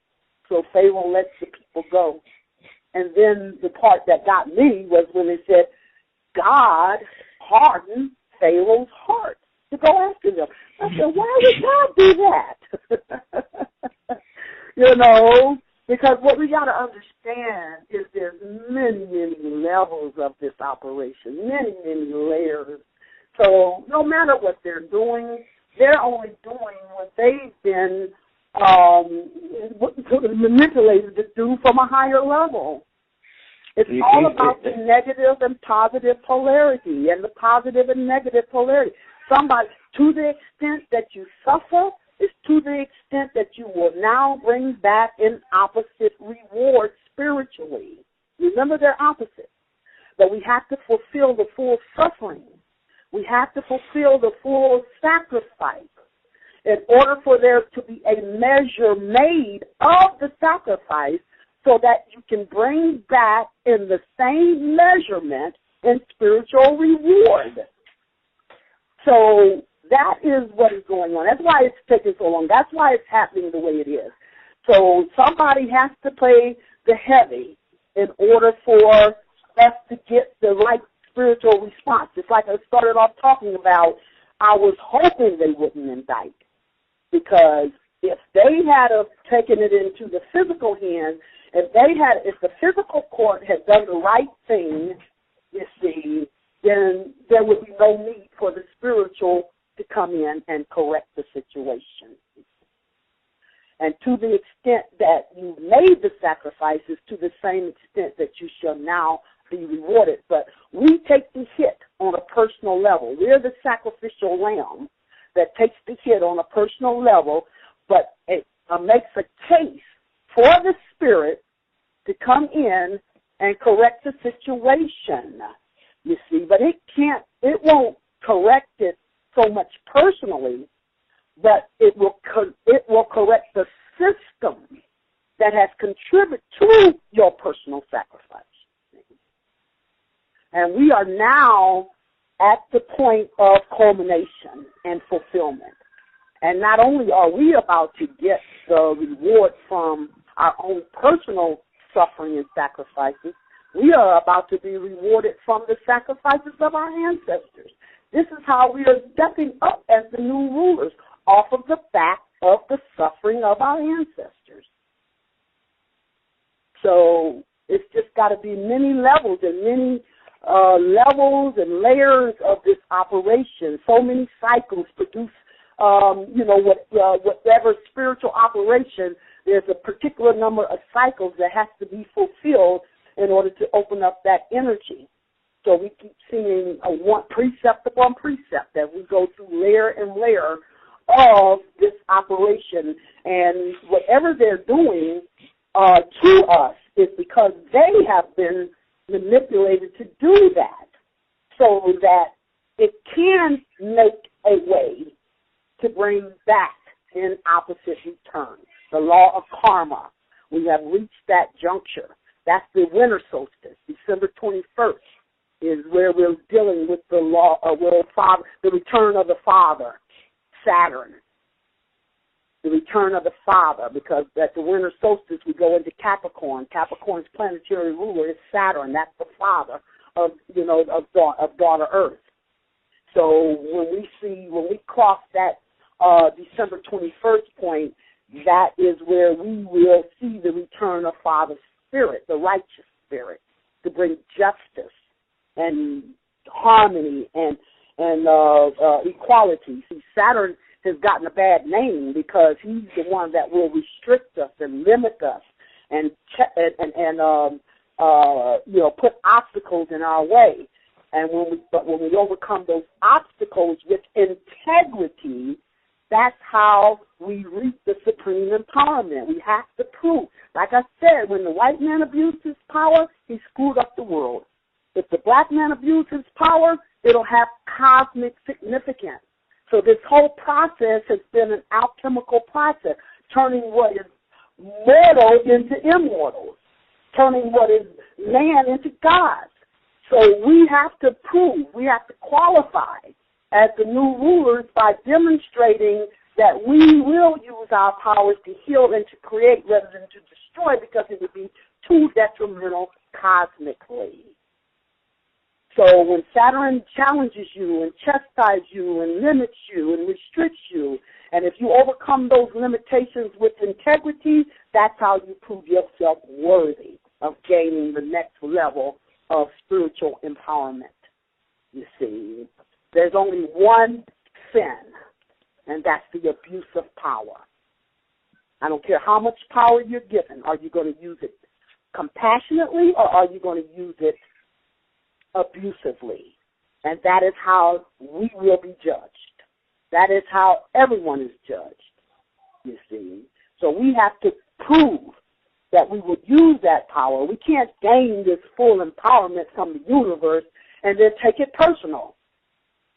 [SPEAKER 2] So Pharaoh lets the people go. And then the part that got me was when they said, God hardened Pharaoh's heart to go after them. I said, why would God do that? You know, Because what we got to understand is there's many, many levels of this operation, many, many layers. So no matter what they're doing, they're only doing what they've been manipulated to do from a higher level. It's all about the negative and positive polarity, and the positive and negative polarity. Somebody, to the extent that you suffer, is to the extent that you will now bring back an opposite reward spiritually. Remember, they're opposite. But we have to fulfill the full suffering. We have to fulfill the full sacrifice in order for there to be a measure made of the sacrifice so that you can bring back in the same measurement in spiritual reward. So that is what is going on. That's why it's taking so long. That's why it's happening the way it is. So somebody has to play the heavy in order for us to get the right spiritual response. It's like I started off talking about, I was hoping they wouldn't indict, because if they had taken it into the physical hand, if the physical court had done the right thing, you see, then there would be no need for the spiritual to come in and correct the situation. And to the extent that you made the sacrifices, to the same extent that you shall now be rewarded. But we take the hit on a personal level. We're the sacrificial lamb that takes the hit on a personal level, but it makes a case for the spirit to come in and correct the situation, you see. But it won't correct it so much personally, but it will correct the system that has contributed to your personal sacrifice. And we are now at the point of culmination and fulfillment. And not only are we about to get the reward from our own personal suffering and sacrifices, we are about to be rewarded from the sacrifices of our ancestors. This is how we are stepping up as the new rulers, off of the back of the suffering of our ancestors. So it's just got to be many levels and many levels and layers of this operation. So many cycles produce, whatever spiritual operation, there's a particular number of cycles that has to be fulfilled in order to open up that energy. So we keep seeing one precept upon precept as we go through layer and layer of this operation. And whatever they're doing to us is because they have been manipulated to do that, so that it can make a way to bring back in opposite return. The law of karma. We have reached that juncture. That's the winter solstice, December 21st. Is where we're dealing with the law of the return of the Father, Saturn. The return of the Father, because at the winter solstice we go into Capricorn. Capricorn's planetary ruler is Saturn. That's the father of daughter Earth. So when we cross that December 21st point, that is where we will see the return of Father's Spirit, the righteous Spirit, to bring justice and harmony and equality. See, Saturn has gotten a bad name because he's the one that will restrict us and limit us and put obstacles in our way. And when we overcome those obstacles with integrity, that's how we reach the supreme empowerment. We have to prove. Like I said, when the white man abused his power, he screwed up the world. If the black man abuses his power, it'll have cosmic significance. So this whole process has been an alchemical process, turning what is mortal into immortal, turning what is man into God. So we have to prove, we have to qualify as the new rulers by demonstrating that we will use our powers to heal and to create rather than to destroy, because it would be too detrimental cosmically. So when Saturn challenges you and chastises you and limits you and restricts you And if you overcome those limitations with integrity, that's how you prove yourself worthy of gaining the next level of spiritual empowerment. You see, there's only one sin, and that's the abuse of power. I don't care how much power you're given. Are you going to use it compassionately, or are you going to use it abusively? And that is how we will be judged. That is how everyone is judged, you see. So we have to prove that we would use that power. We can't gain this full empowerment from the universe and then take it personal.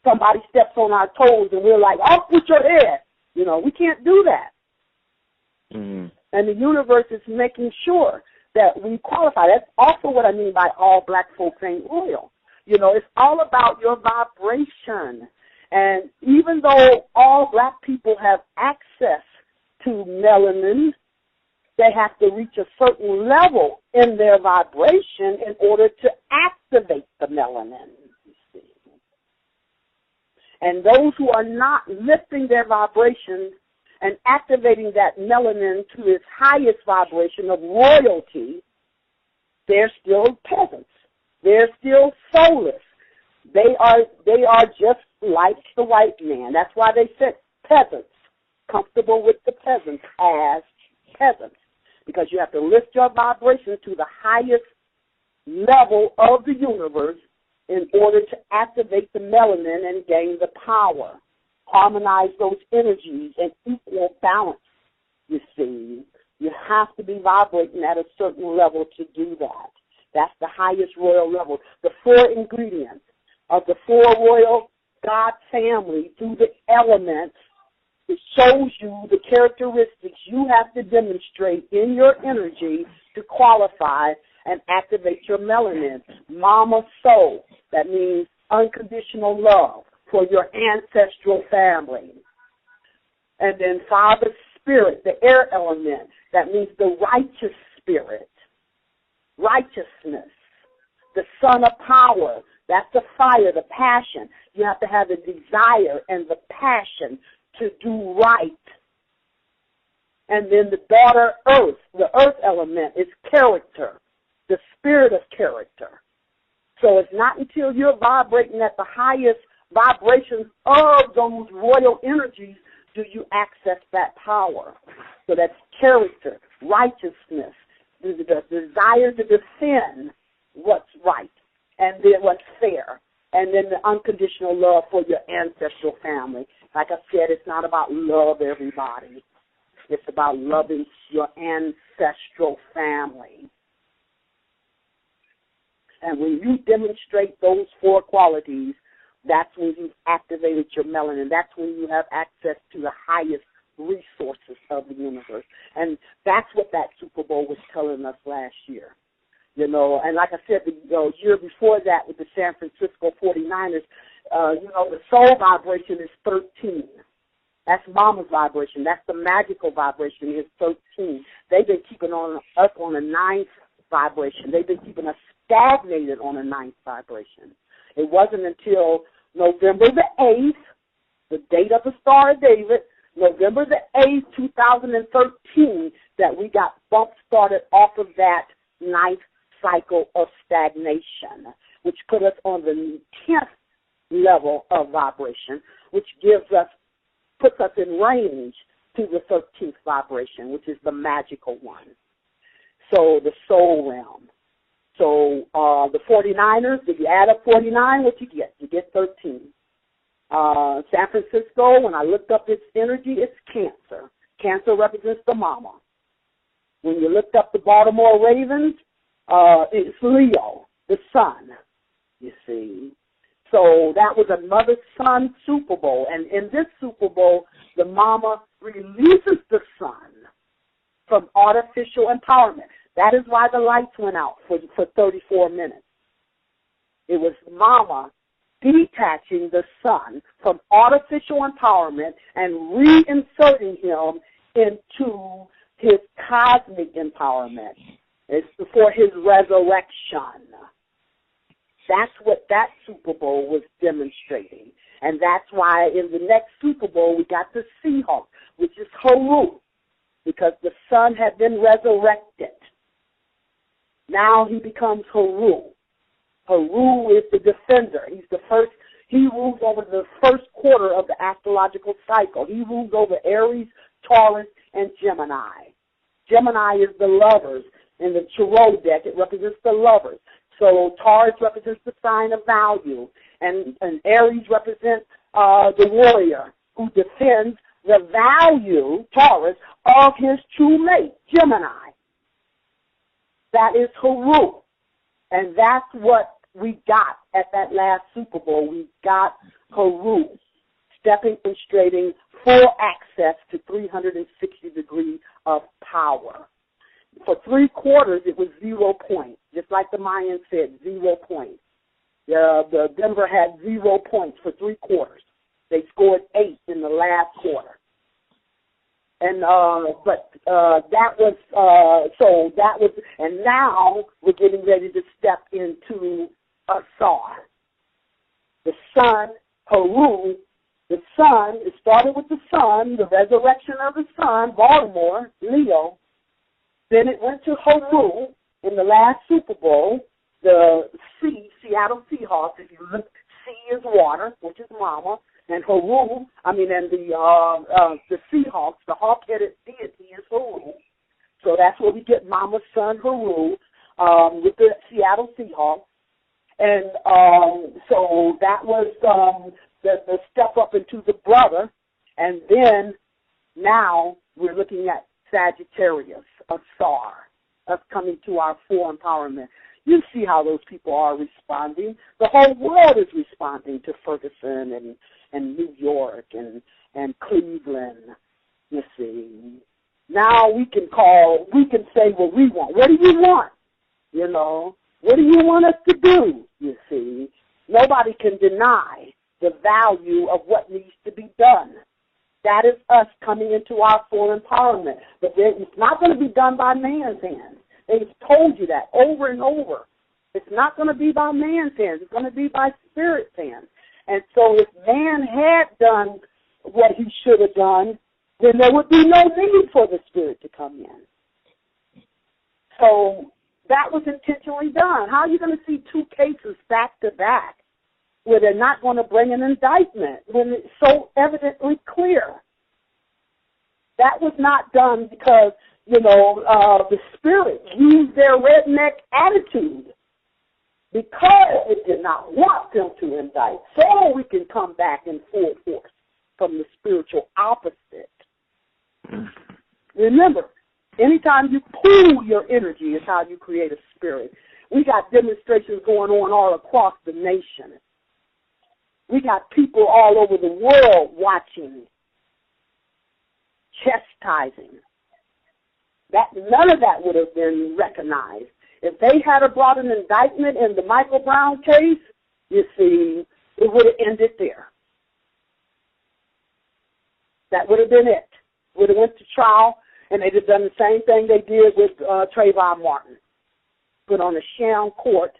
[SPEAKER 2] Somebody steps on our toes and we're like, oh, put your head. You know, we can't do that. Mm-hmm. And the universe is making sure that we qualify. That's also what I mean by all black folks ain't royal. You know, it's all about your vibration. And even though all black people have access to melanin, they have to reach a certain level in their vibration in order to activate the melanin. You see. And those who are not lifting their vibration and activating that melanin to its highest vibration of royalty, they're still peasants. They're still soulless. They are just like the white man. That's why they said peasants, comfortable with the peasants as peasants, because you have to lift your vibration to the highest level of the universe in order to activate the melanin and gain the power, harmonize those energies in equal balance, you see. You have to be vibrating at a certain level to do that. That's the highest royal level. The 4 ingredients of the 4 royal God family through the elements, it shows you the characteristics you have to demonstrate in your energy to qualify and activate your melanin. Mama soul, that means unconditional love for your ancestral family. And then Father spirit, the air element, that means the righteous spirit, righteousness. The son of power, that's the fire, the passion. You have to have the desire and the passion to do right. And then the daughter earth, the earth element, is character, the spirit of character. So it's not until you're vibrating at the highest vibrations of those royal energies do you access that power. So that's character, righteousness, the desire to defend what's right and then what's fair, and then the unconditional love for your ancestral family. Like I said, it's not about love everybody. It's about loving your ancestral family. And when you demonstrate those 4 qualities, that's when you've activated your melanin. That's when you have access to the highest resources of the universe. And that's what that Super Bowl was telling us last year. You know, and like I said, the year before that with the San Francisco 49ers, the soul vibration is 13. That's Mama's vibration. That's the magical vibration is 13. They've been keeping us on a 9th vibration. They've been keeping us stagnated on a 9th vibration. It wasn't until November the 8th, the date of the Star of David, November the 8th, 2013, that we got bump started off of that 9th cycle of stagnation, which put us on the 10th level of vibration, which puts us in range to the 13th vibration, which is the magical one. So the soul realm. So the 49ers, if you add up 49, what you get? You get 13. San Francisco, when I looked up its energy, it's Cancer. Cancer represents the mama. When you looked up the Baltimore Ravens, it's Leo, the sun, you see. So that was a mother-son Super Bowl. And in this Super Bowl, the mama releases the son from artificial empowerment. That is why the lights went out for 34 minutes. It was mama detaching the son from artificial empowerment and reinserting him into his cosmic empowerment. It's for his resurrection. That's what that Super Bowl was demonstrating. And that's why in the next Super Bowl we got the Seahawks, which is Haru, because the sun had been resurrected. Now he becomes Haru. Haru is the defender. He's the first. He rules over the first quarter of the astrological cycle. He rules over Aries, Taurus, and Gemini. Gemini is the lovers. In the tarot deck, it represents the lovers. So Taurus represents the sign of value, and Aries represents the warrior who defends the value, Taurus, of his true mate, Gemini. That is Haru. And that's what we got at that last Super Bowl. We got Haru stepping and straighting full access to 360 degrees of power. For 3 quarters, it was 0 points, just like the Mayans said, 0 points. The Denver had 0 points for 3 quarters. They scored 8 in the last quarter. And and now we're getting ready to step into Asar. The sun, Haru, the sun, it started with the sun, the resurrection of the sun, Baltimore, Leo. Then it went to Haru in the last Super Bowl, the Seattle Seahawks. If you look, sea is water, which is mama, and Haru, and the Seahawks, the hawk-headed deity is Haru. So that's where we get mama's son, Haru, with the Seattle Seahawks. And so that was the step up into the brother. And then now we're looking at Sagittarius, Asar, us coming to our full empowerment. You see how those people are responding. The whole world is responding to Ferguson and New York and Cleveland, you see. Now we can say what we want. What do you want? What do you want us to do, you see? Nobody can deny the value of what needs to be done. That is us coming into our full empowerment. But it's not going to be done by man's hands. They've told you that over and over. It's not going to be by man's hands. It's going to be by Spirit's hands. And so if man had done what he should have done, then there would be no need for the Spirit to come in. So that was intentionally done. How are you going to see 2 cases back to back where they're not going to bring an indictment when it's so evidently clear? That was not done because, the Spirit used their redneck attitude because it did not want them to indict. So we can come back in full force from the spiritual opposite. Remember, anytime you pull your energy is how you create a spirit. We got demonstrations going on all across the nation. We got people all over the world watching, chastising. None of that would have been recognized. If they had brought an indictment in the Michael Brown case, you see, it would have ended there. That would have been it. Would have went to trial, and they'd have done the same thing they did with Trayvon Martin. Put on a sham court,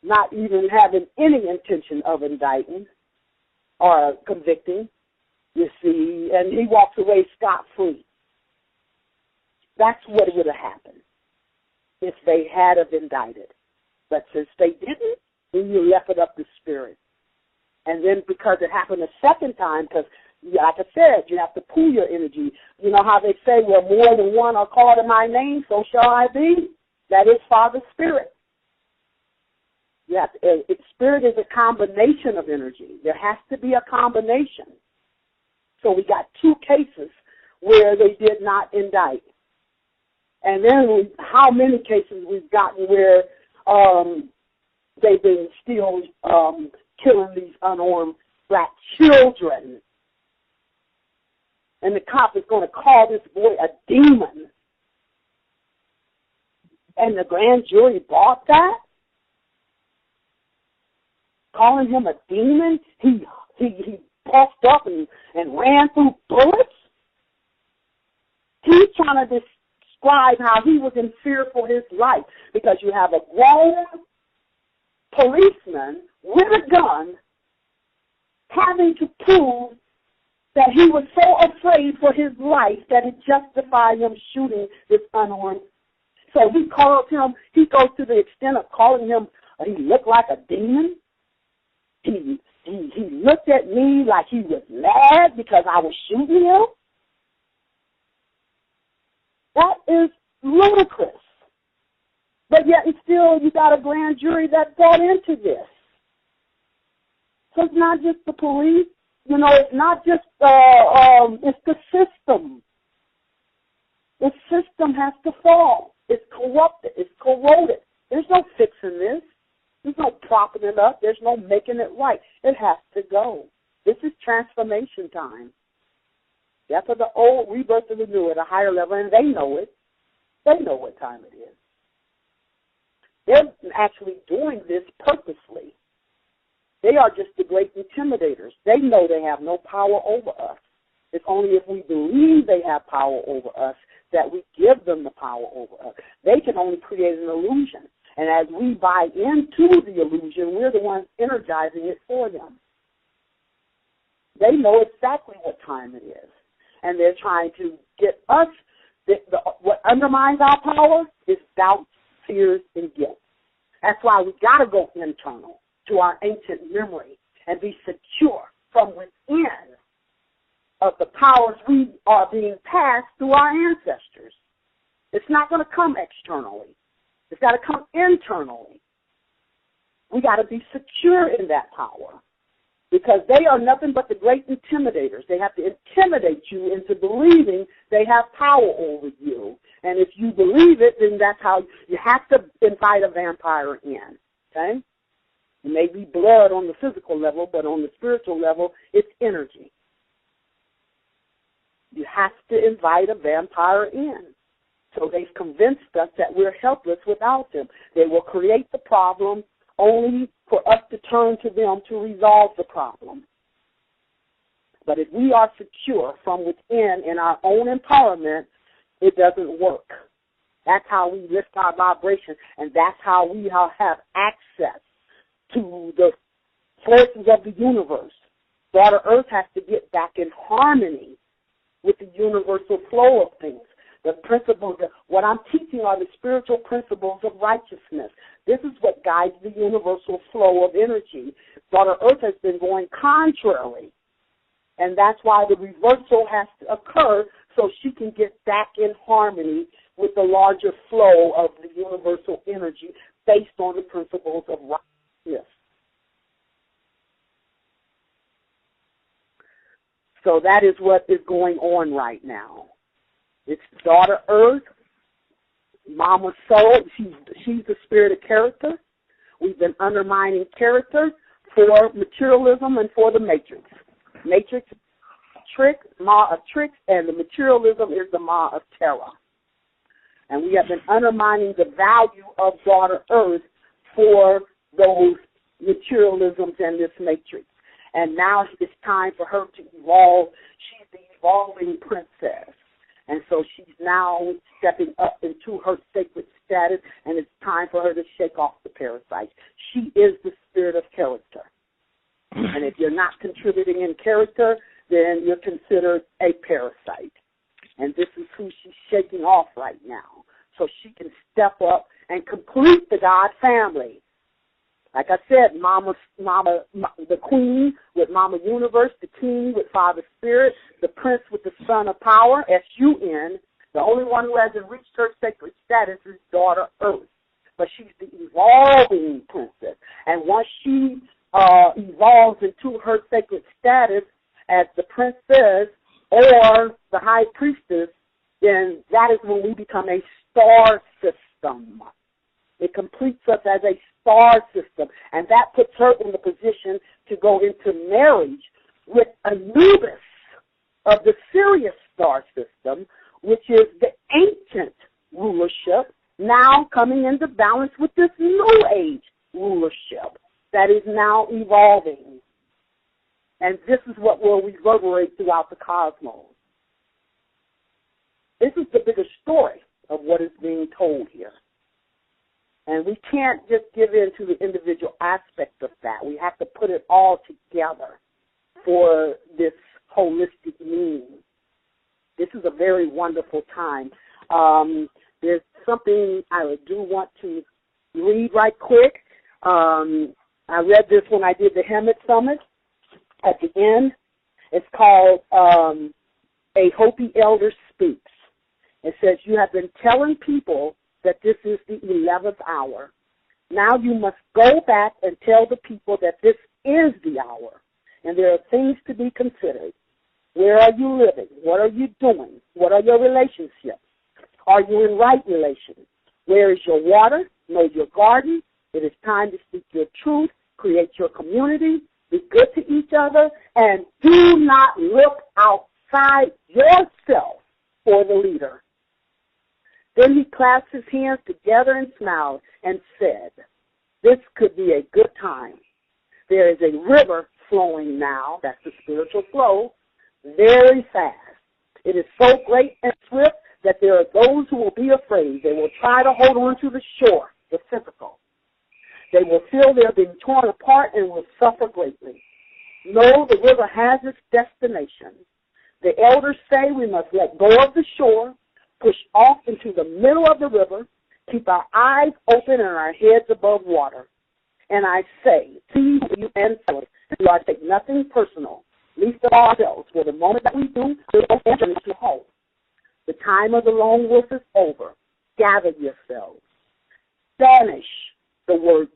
[SPEAKER 2] not even having any intention of indicting or convicting, you see, and he walks away scot-free. That's what would have happened if they had have indicted. But since they didn't, then you left it up to Spirit. And then because it happened a second time, because like I said, you have to pool your energy. You know how they say, well, more than one are called in my name, so shall I be. That is Father Spirit. Spirit is a combination of energy. There has to be a combination. So we got 2 cases where they did not indict. And then how many cases we've gotten where they've been still killing these unarmed black children. And the cop is going to call this boy a demon. And the grand jury bought that? Calling him a demon? He puffed up and ran through bullets? He's trying to describe how he was in fear for his life because you have a grown policeman with a gun having to prove that he was so afraid for his life that it justified him shooting this unarmed. So he calls him, he goes to the extent of calling him, he looked like a demon. He looked at me like he was mad because I was shooting him. That is ludicrous. But yet and still you got a grand jury that bought into this. So it's not just the police. You know, it's not just, it's the system. The system has to fall. It's corrupted. It's corroded. There's no fixing this. There's no propping it up. There's no making it right. It has to go. This is transformation time. Death of the old, rebirth of the new at a higher level, and they know it. They know what time it is. They're actually doing this purposely. They are just the great intimidators. They know they have no power over us. It's only if we believe they have power over us that we give them the power over us. They can only create an illusion. And as we buy into the illusion, we're the ones energizing it for them. They know exactly what time it is. And they're trying to get us, what undermines our power is doubt, fears, and guilt. That's why we got to go internal to our ancient memory and be secure from within of the powers we are being passed through our ancestors. It's not going to come externally. It's got to come internally. We got to be secure in that power because they are nothing but the great intimidators. They have to intimidate you into believing they have power over you. And if you believe it, then that's how you have to invite a vampire in, okay? It may be blood on the physical level, but on the spiritual level, it's energy. You have to invite a vampire in. So they've convinced us that we're helpless without them. They will create the problem only for us to turn to them to resolve the problem. But if we are secure from within in our own empowerment, it doesn't work. That's how we lift our vibration, and that's how we have access to the forces of the universe. Daughter Earth has to get back in harmony with the universal flow of things. The principles, what I'm teaching are the spiritual principles of righteousness. This is what guides the universal flow of energy. Daughter Earth has been going contrary, and that's why the reversal has to occur so she can get back in harmony with the larger flow of the universal energy based on the principles of righteousness. So that is what is going on right now. It's Daughter Earth, Mama Soul. She's the spirit of character. We've been undermining character for materialism and for the matrix. Matrix, trick, Ma of tricks, and the materialism is the Ma of terror. And we have been undermining the value of Daughter Earth for those materialisms and this matrix. And now it's time for her to evolve. She's the evolving princess. And so she's now stepping up into her sacred status, and it's time for her to shake off the parasites. She is the spirit of character. And if you're not contributing in character, then you're considered a parasite. And this is who she's shaking off right now. So she can step up and complete the God family. Like I said, the queen with Mama Universe, the king with Father Spirit, the prince with the son of power, S-U-N. The only one who hasn't reached her sacred status is Daughter Earth. But she's the evolving princess. And once she evolves into her sacred status as the princess or the high priestess, then that is when we become a star system. It completes us as a star system, and that puts her in the position to go into marriage with Anubis of the Sirius star system, which is the ancient rulership, now coming into balance with this new age rulership that is now evolving. And this is what will reverberate throughout the cosmos. This is the bigger story of what is being told here. And we can't just give in to the individual aspect of that. We have to put it all together. for this holistic meaning. This is a very wonderful time. There's something I do want to read right quick. I read this when I did the Hemet Summit at the end. It's called A Hopi Elder Speaks. It says, you have been telling people that this is the 11th hour. Now you must go back and tell the people that this is the hour. And there are things to be considered. Where are you living? What are you doing? What are your relationships? Are you in right relations? Where is your water? Know your garden. It is time to speak your truth, create your community, be good to each other, and do not look outside yourself for the leader. Then he clasped his hands together and smiled and said, this could be a good time. There is a river flowing now, that's the spiritual flow, very fast. It is so great and swift that there are those who will be afraid. They will try to hold on to the shore, the physical. They will feel they're being torn apart and will suffer greatly. No, the river has its destination. The elders say we must let go of the shore, push off into the middle of the river, keep our eyes open and our heads above water. And I say, see you and fellows, do I take nothing personal, least of ourselves, for the moment that we do, we'll enter into home. The time of the lone wolf is over. Gather yourselves. Banish the word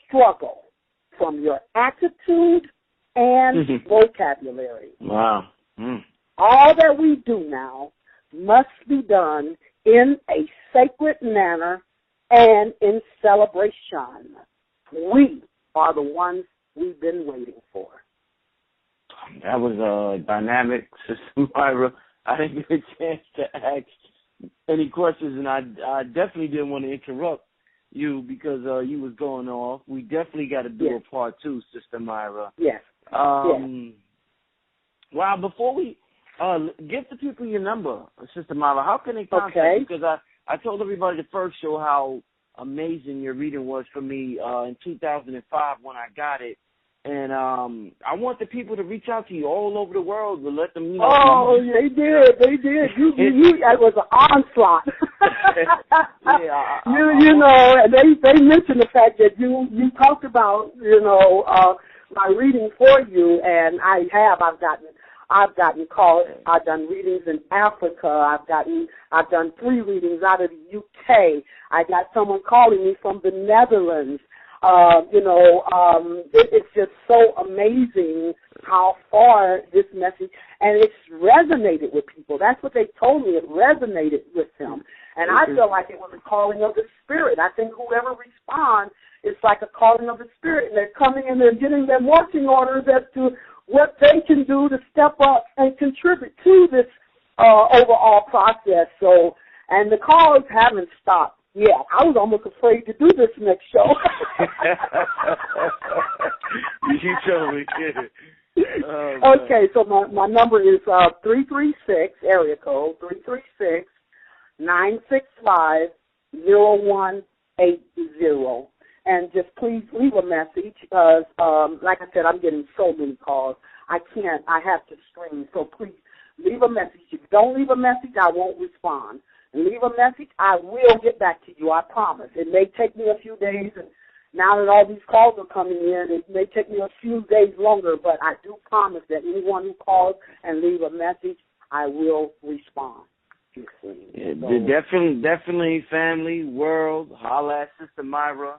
[SPEAKER 2] struggle from your attitude and vocabulary.
[SPEAKER 1] Wow.
[SPEAKER 2] All that we do now must be done in a sacred manner and in celebration. We are the ones we've been waiting for.
[SPEAKER 1] That was a dynamic, Sister Myrah. I didn't get a chance to ask any questions, and I definitely didn't want to interrupt you because you was going off. We definitely got to do a part two, Sister Myrah.
[SPEAKER 2] Yes.
[SPEAKER 1] Wow, before we give the people your number, Sister Myrah, how can they contact you? Because I told everybody the first show how amazing your reading was for me in 2005 when I got it. And I want the people to reach out to you all over the world to let them know.
[SPEAKER 2] Oh, they did. You it was an onslaught. You know, and they mentioned the fact that you talked about, my reading for you, and I've gotten calls. I've done readings in Africa. I've done 3 readings out of the UK. I got someone calling me from the Netherlands. It's just so amazing how far this message, and it's resonated with people. That's what they told me. It resonated with them. And I feel like it was a calling of the Spirit. I think whoever responds, it's like a calling of the Spirit. And they're coming and they're getting their marching orders as to what they can do to step up and contribute to this overall process. So, and the calls haven't stopped. Yeah, I was almost afraid to do this next show.
[SPEAKER 1] You told me.
[SPEAKER 2] Okay, so my number is 336, area code, 336-965-0180. And just please leave a message because, like I said, I'm getting so many calls. I have to screen. So please leave a message. If you don't leave a message, I won't respond. Leave a message, I will get back to you, I promise. It may take me a few days, and now that all these calls are coming in, it may take me a few days longer, but I do promise that anyone who calls and leave a message, I will respond.
[SPEAKER 1] Yeah, definitely, family, world, holla at Sister Myrah.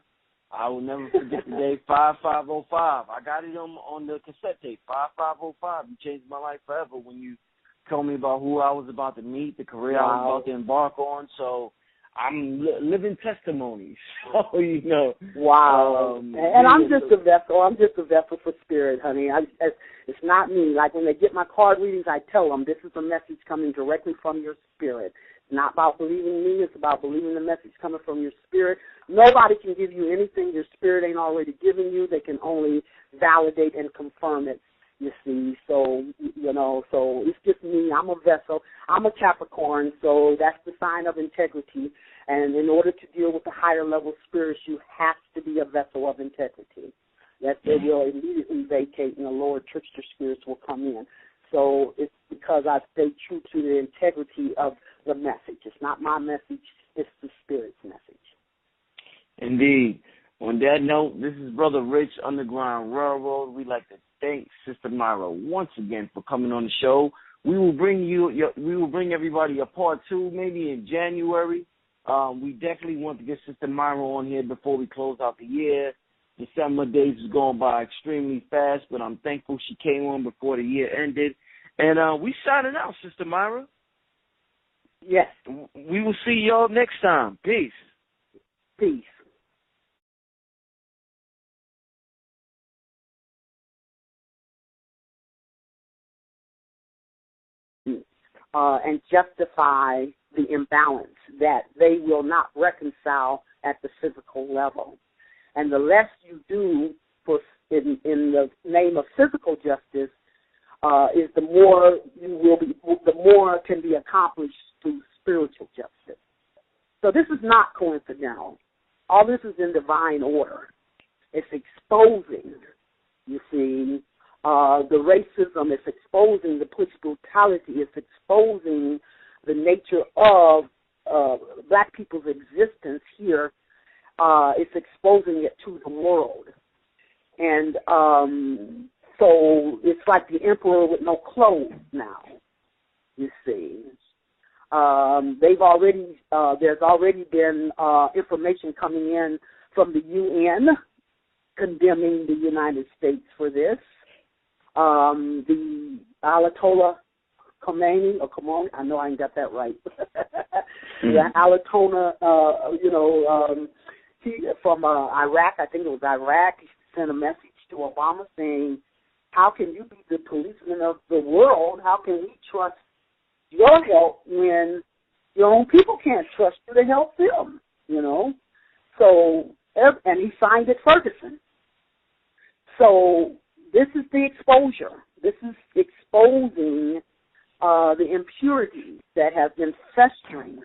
[SPEAKER 1] I will never forget the day 5505. I got it on the cassette tape, 5505. You changed my life forever when you told me about who I was about to meet, the career I was about to embark on. So I'm living testimonies. So,
[SPEAKER 2] Wow. And I'm just a vessel. I'm just a vessel for Spirit, honey. It's not me. Like when they get my card readings, I tell them this is a message coming directly from your Spirit. It's not about believing me. It's about believing the message coming from your Spirit. Nobody can give you anything your Spirit ain't already given you. They can only validate and confirm it. You see, so it's just me. I'm a vessel. I'm a Capricorn, so that's the sign of integrity. And in order to deal with the higher level spirits, you have to be a vessel of integrity. that they will immediately vacate and the lower trickster spirits will come in. So it's because I stay true to the integrity of the message. It's not my message, it's the Spirit's message.
[SPEAKER 1] Indeed. On that note, this is Brother Rich, Underground Railroad. We'd like to thank Sister Myrah once again for coming on the show. We will bring everybody a part 2 maybe in January. We definitely want to get Sister Myrah on here before we close out the year. December days is going by extremely fast, but I'm thankful she came on before the year ended. And we signing out, Sister Myrah.
[SPEAKER 2] Yes.
[SPEAKER 1] We will see y'all next time. Peace.
[SPEAKER 2] Peace. And justify the imbalance that they will not reconcile at the physical level. And the less you do in the name of physical justice, is the more can be accomplished through spiritual justice. So this is not coincidental. All this is in divine order. It's exposing, you see, the racism. It's exposing the police brutality. It's exposing the nature of black people's existence here. It's exposing it to the world. And so it's like the emperor with no clothes now, you see. There's already been information coming in from the UN condemning the United States for this. The Ayatollah Khomeini, I know I ain't got that right. The Ayatollah, he from Iraq, I think it was Iraq, he sent a message to Obama saying, how can you be the policeman of the world? How can we trust your help when your own people can't trust you to help them, So, and he signed it Ferguson. So this is the exposure. This is exposing the impurities that have been festering.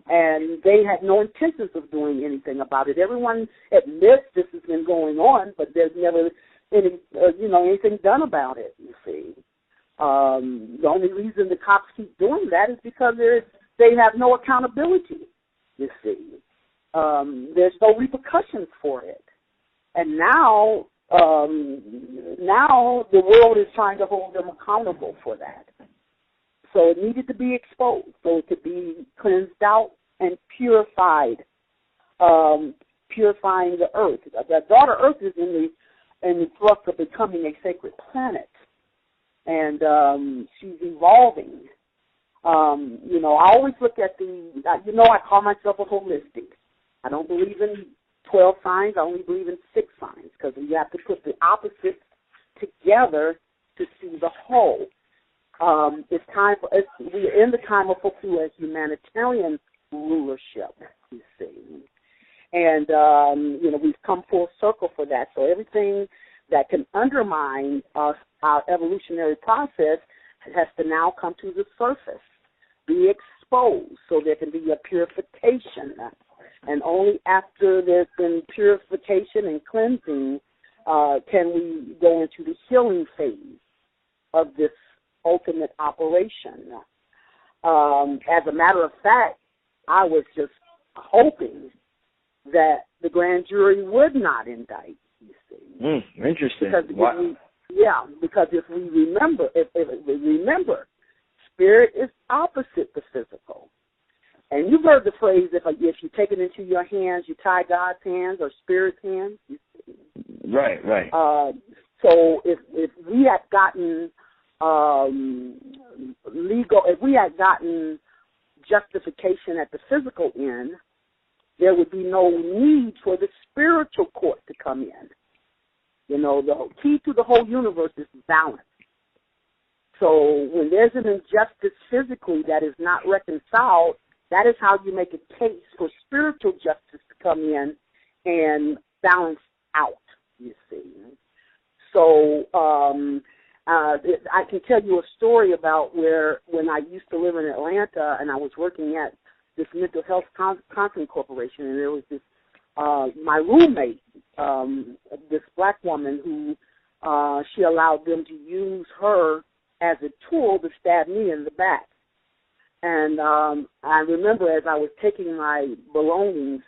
[SPEAKER 2] And they had no intentions of doing anything about it. Everyone admits this has been going on, but there's never anything done about it, you see. The only reason the cops keep doing that is because they have no accountability, you see. There's no repercussions for it. And now the world is trying to hold them accountable for that. So it needed to be exposed so it could be cleansed out and purified, purifying the earth. The daughter Earth is in the thrust of becoming a sacred planet, and she's evolving. I always look at I call myself a holistic. I don't believe in 12 signs. I only believe in 6 signs because you have to put the opposites together to see the whole. We're in the time of fulfilling humanitarian rulership, you see. And, we've come full circle for that. So everything that can undermine our evolutionary process has to now come to the surface, be exposed so there can be a purification. And only after there's been purification and cleansing can we go into the healing phase of this ultimate operation. As a matter of fact, I was just hoping that the grand jury would not indict, you see.
[SPEAKER 1] Interesting.
[SPEAKER 2] Because if we remember, spirit is opposite the physical. And you've heard the phrase, if you take it into your hands, you tie God's hands or spirit's hands. You see.
[SPEAKER 1] Right.
[SPEAKER 2] So if we had gotten if we had gotten justification at the physical end, there would be no need for the spiritual court to come in. The key to the whole universe is balance. So when there's an injustice physically that is not reconciled, that is how you make a case for spiritual justice to come in and balance out, you see. So I can tell you a story about when I used to live in Atlanta and I was working at this mental health counseling corporation, and there was this my roommate, this black woman who she allowed them to use her as a tool to stab me in the back. And I remember as I was taking my belongings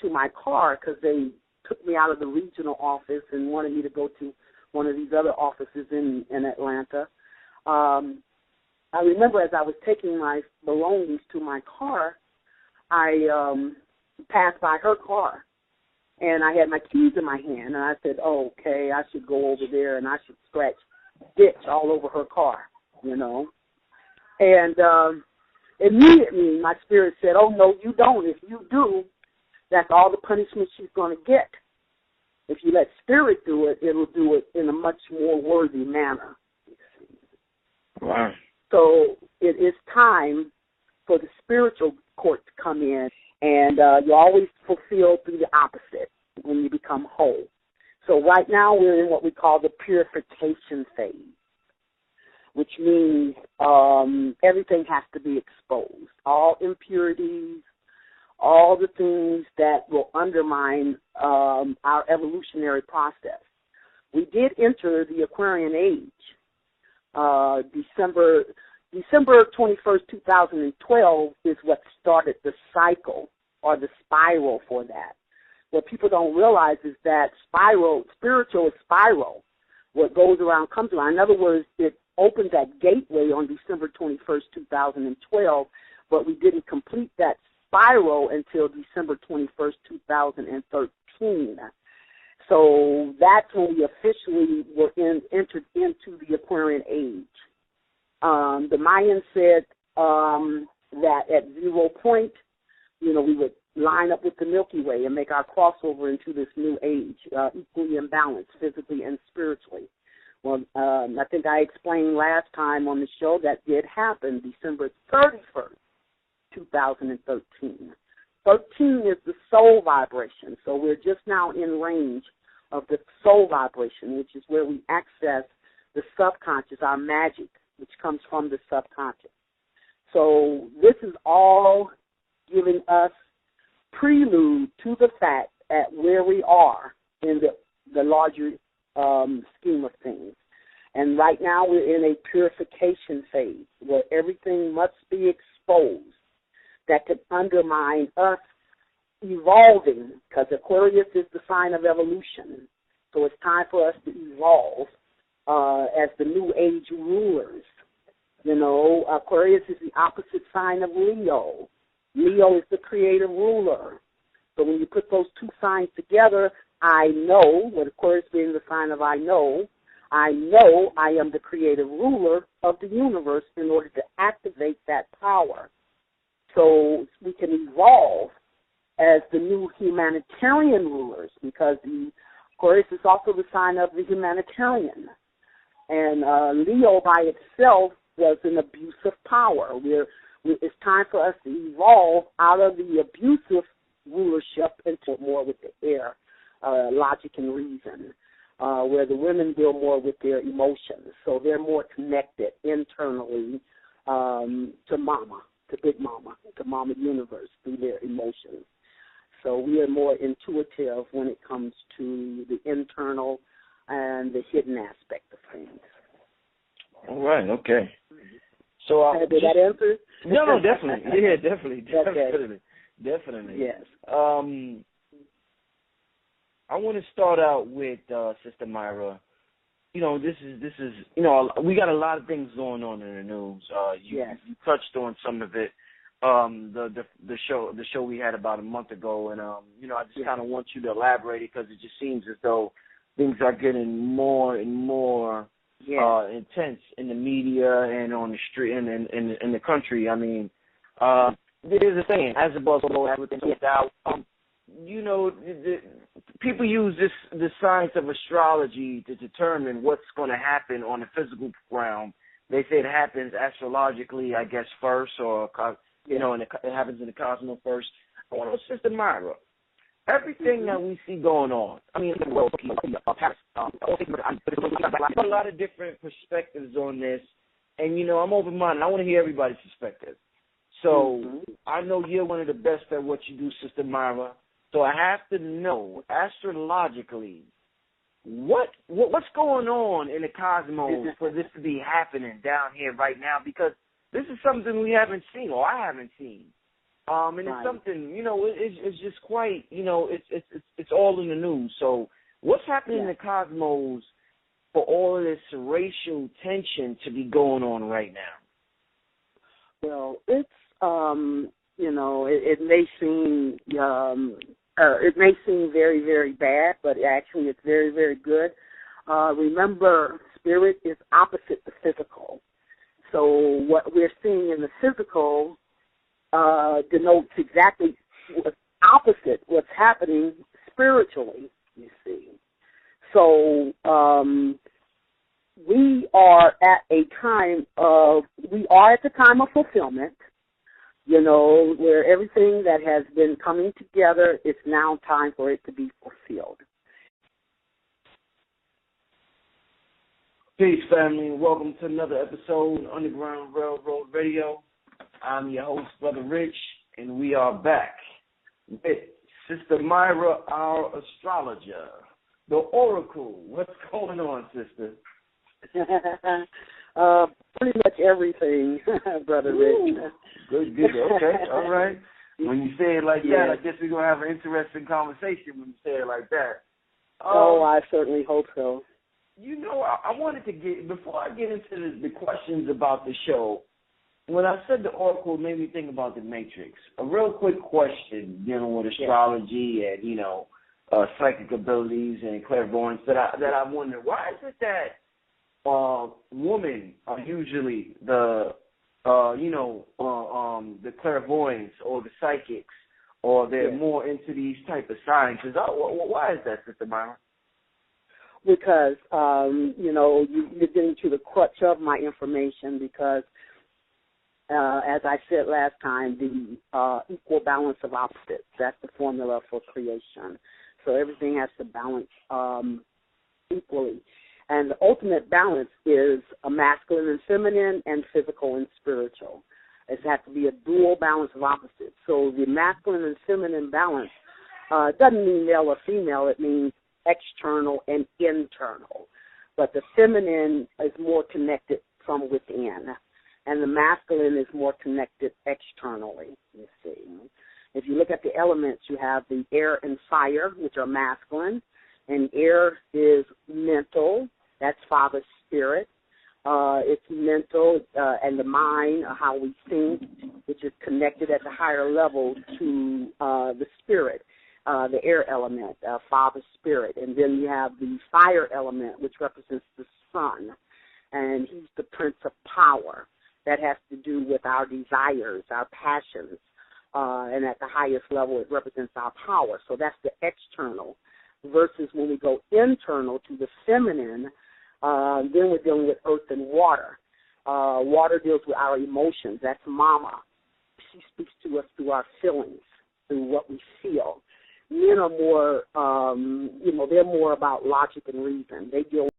[SPEAKER 2] to my car, because they took me out of the regional office and wanted me to go to one of these other offices in Atlanta. I remember as I was taking my belongings to my car, I passed by her car, and I had my keys in my hand, and I said, oh, okay, I should go over there and I should scratch ditch all over her car, you know. And immediately my spirit said, oh, no, you don't. If you do, that's all the punishment she's going to get. If you let spirit do it, it'll do it in a much more worthy manner.
[SPEAKER 1] Wow.
[SPEAKER 2] So it is time for the spiritual court to come in, and you always fulfill through the opposite when you become whole. So right now we're in what we call the purification phase, which means everything has to be exposed, all impurities, all the things that will undermine our evolutionary process. We did enter the Aquarian age. December 21st, 2012 is what started the cycle or the spiral for that. What people don't realize is that spiritual is spiral. What goes around comes around. In other words, it opened that gateway on December 21st, 2012, but we didn't complete that spiral until December 21st, 2013. So that's when we officially were entered into the Aquarian age. The Mayans said that at 0 point, we would line up with the Milky Way and make our crossover into this new age, equally in balance, physically and spiritually. Well, I think I explained last time on the show that did happen December 31st, 2013. 13 is the soul vibration, so we're just now in range of the soul vibration, which is where we access the subconscious, our magic, which comes from the subconscious. So this is all giving us prelude to the fact at where we are in the larger scheme of things. And right now we're in a purification phase where everything must be exposed that could undermine us evolving, because Aquarius is the sign of evolution. So it's time for us to evolve as the new age rulers. Aquarius is the opposite sign of Leo. Leo is the creative ruler. So when you put those two signs together, I know, with Aquarius being the sign of I know I am the creative ruler of the universe in order to activate that power. So we can evolve as the new humanitarian rulers, because the Aquarius is also the sign of the humanitarian. And Leo by itself was an abuse of power. It's time for us to evolve out of the abusive rulership into more with the air, logic and reason, where the women deal more with their emotions. So they're more connected internally to Mama, to Big Mama, to Mama Universe through their emotions. So we are more intuitive when it comes to the internal and the hidden aspect of things.
[SPEAKER 1] All right, okay. So
[SPEAKER 2] did that answer?
[SPEAKER 1] No, definitely. Yeah, definitely.
[SPEAKER 2] Yes.
[SPEAKER 1] I want to start out with Sister Myrah. This is we got a lot of things going on in the news. You touched on some of it. The show we had about a month ago, and I just kind of want you to elaborate it, because it just seems as though things are getting more and more intense in the media and on the street and in the country. I mean, there's a saying, as above, so everything without. People use the science of astrology to determine what's going to happen on the physical realm. They say it happens astrologically, I guess, first, or and it happens in the cosmos first. I want to, Sister Myrah, everything that we see going on. I mean, a lot of different perspectives on this, and I'm open-minded. I want to hear everybody's perspective. So I know you're one of the best at what you do, Sister Myrah. So I have to know astrologically what's going on in the cosmos for this to be happening down here right now, because this is something we haven't seen, or I haven't seen. And it's something, it's just quite, it's all in the news. So what's happening in the cosmos for all of this racial tension to be going on right now?
[SPEAKER 2] Well, it's, it may seem, very, very bad, but actually it's very, very good. Remember, spirit is opposite the physical. So what we're seeing in the physical denotes exactly what's opposite what's happening spiritually, you see. So we are at the time of fulfillment, where everything that has been coming together, it's now time for it to be fulfilled.
[SPEAKER 1] Peace, family, and welcome to another episode of Underground Railroad Radio. I'm your host, Brother Rich, and we are back with Sister Myrah, our astrologer, the Oracle. What's going on, sister?
[SPEAKER 2] Pretty much everything, Brother Rich.
[SPEAKER 1] Good. Okay, all right. When you say it like that, I guess we're going to have an interesting conversation when you say it like that.
[SPEAKER 2] I certainly hope so.
[SPEAKER 1] I wanted to before I get into the questions about the show, when I said the Oracle, it made me think about the Matrix. A real quick question dealing with astrology and, psychic abilities and clairvoyance that I wonder, why is it that women are usually the clairvoyants or the psychics, or they're more into these type of sciences? Why is that, Sister Myrah?
[SPEAKER 2] Because, you're getting to the crutch of my information, because, as I said last time, the equal balance of opposites, that's the formula for creation. So everything has to balance equally. And the ultimate balance is a masculine and feminine, and physical and spiritual. It has to be a dual balance of opposites. So the masculine and feminine balance doesn't mean male or female. It means external and internal. But the feminine is more connected from within, and the masculine is more connected externally, you see. If you look at the elements, you have the air and fire, which are masculine, and air is mental. That's Father's spirit. It's mental and the mind, how we think, which is connected at the higher level to the spirit, the air element, Father's spirit. And then you have the fire element, which represents the sun, and he's the Prince of Power. That has to do with our desires, our passions, and at the highest level, it represents our power. So that's the external. Versus when we go internal to the feminine, then we're dealing with earth and water. Water deals with our emotions. That's Mama. She speaks to us through our feelings, through what we feel. Men are more, they're more about logic and reason. They deal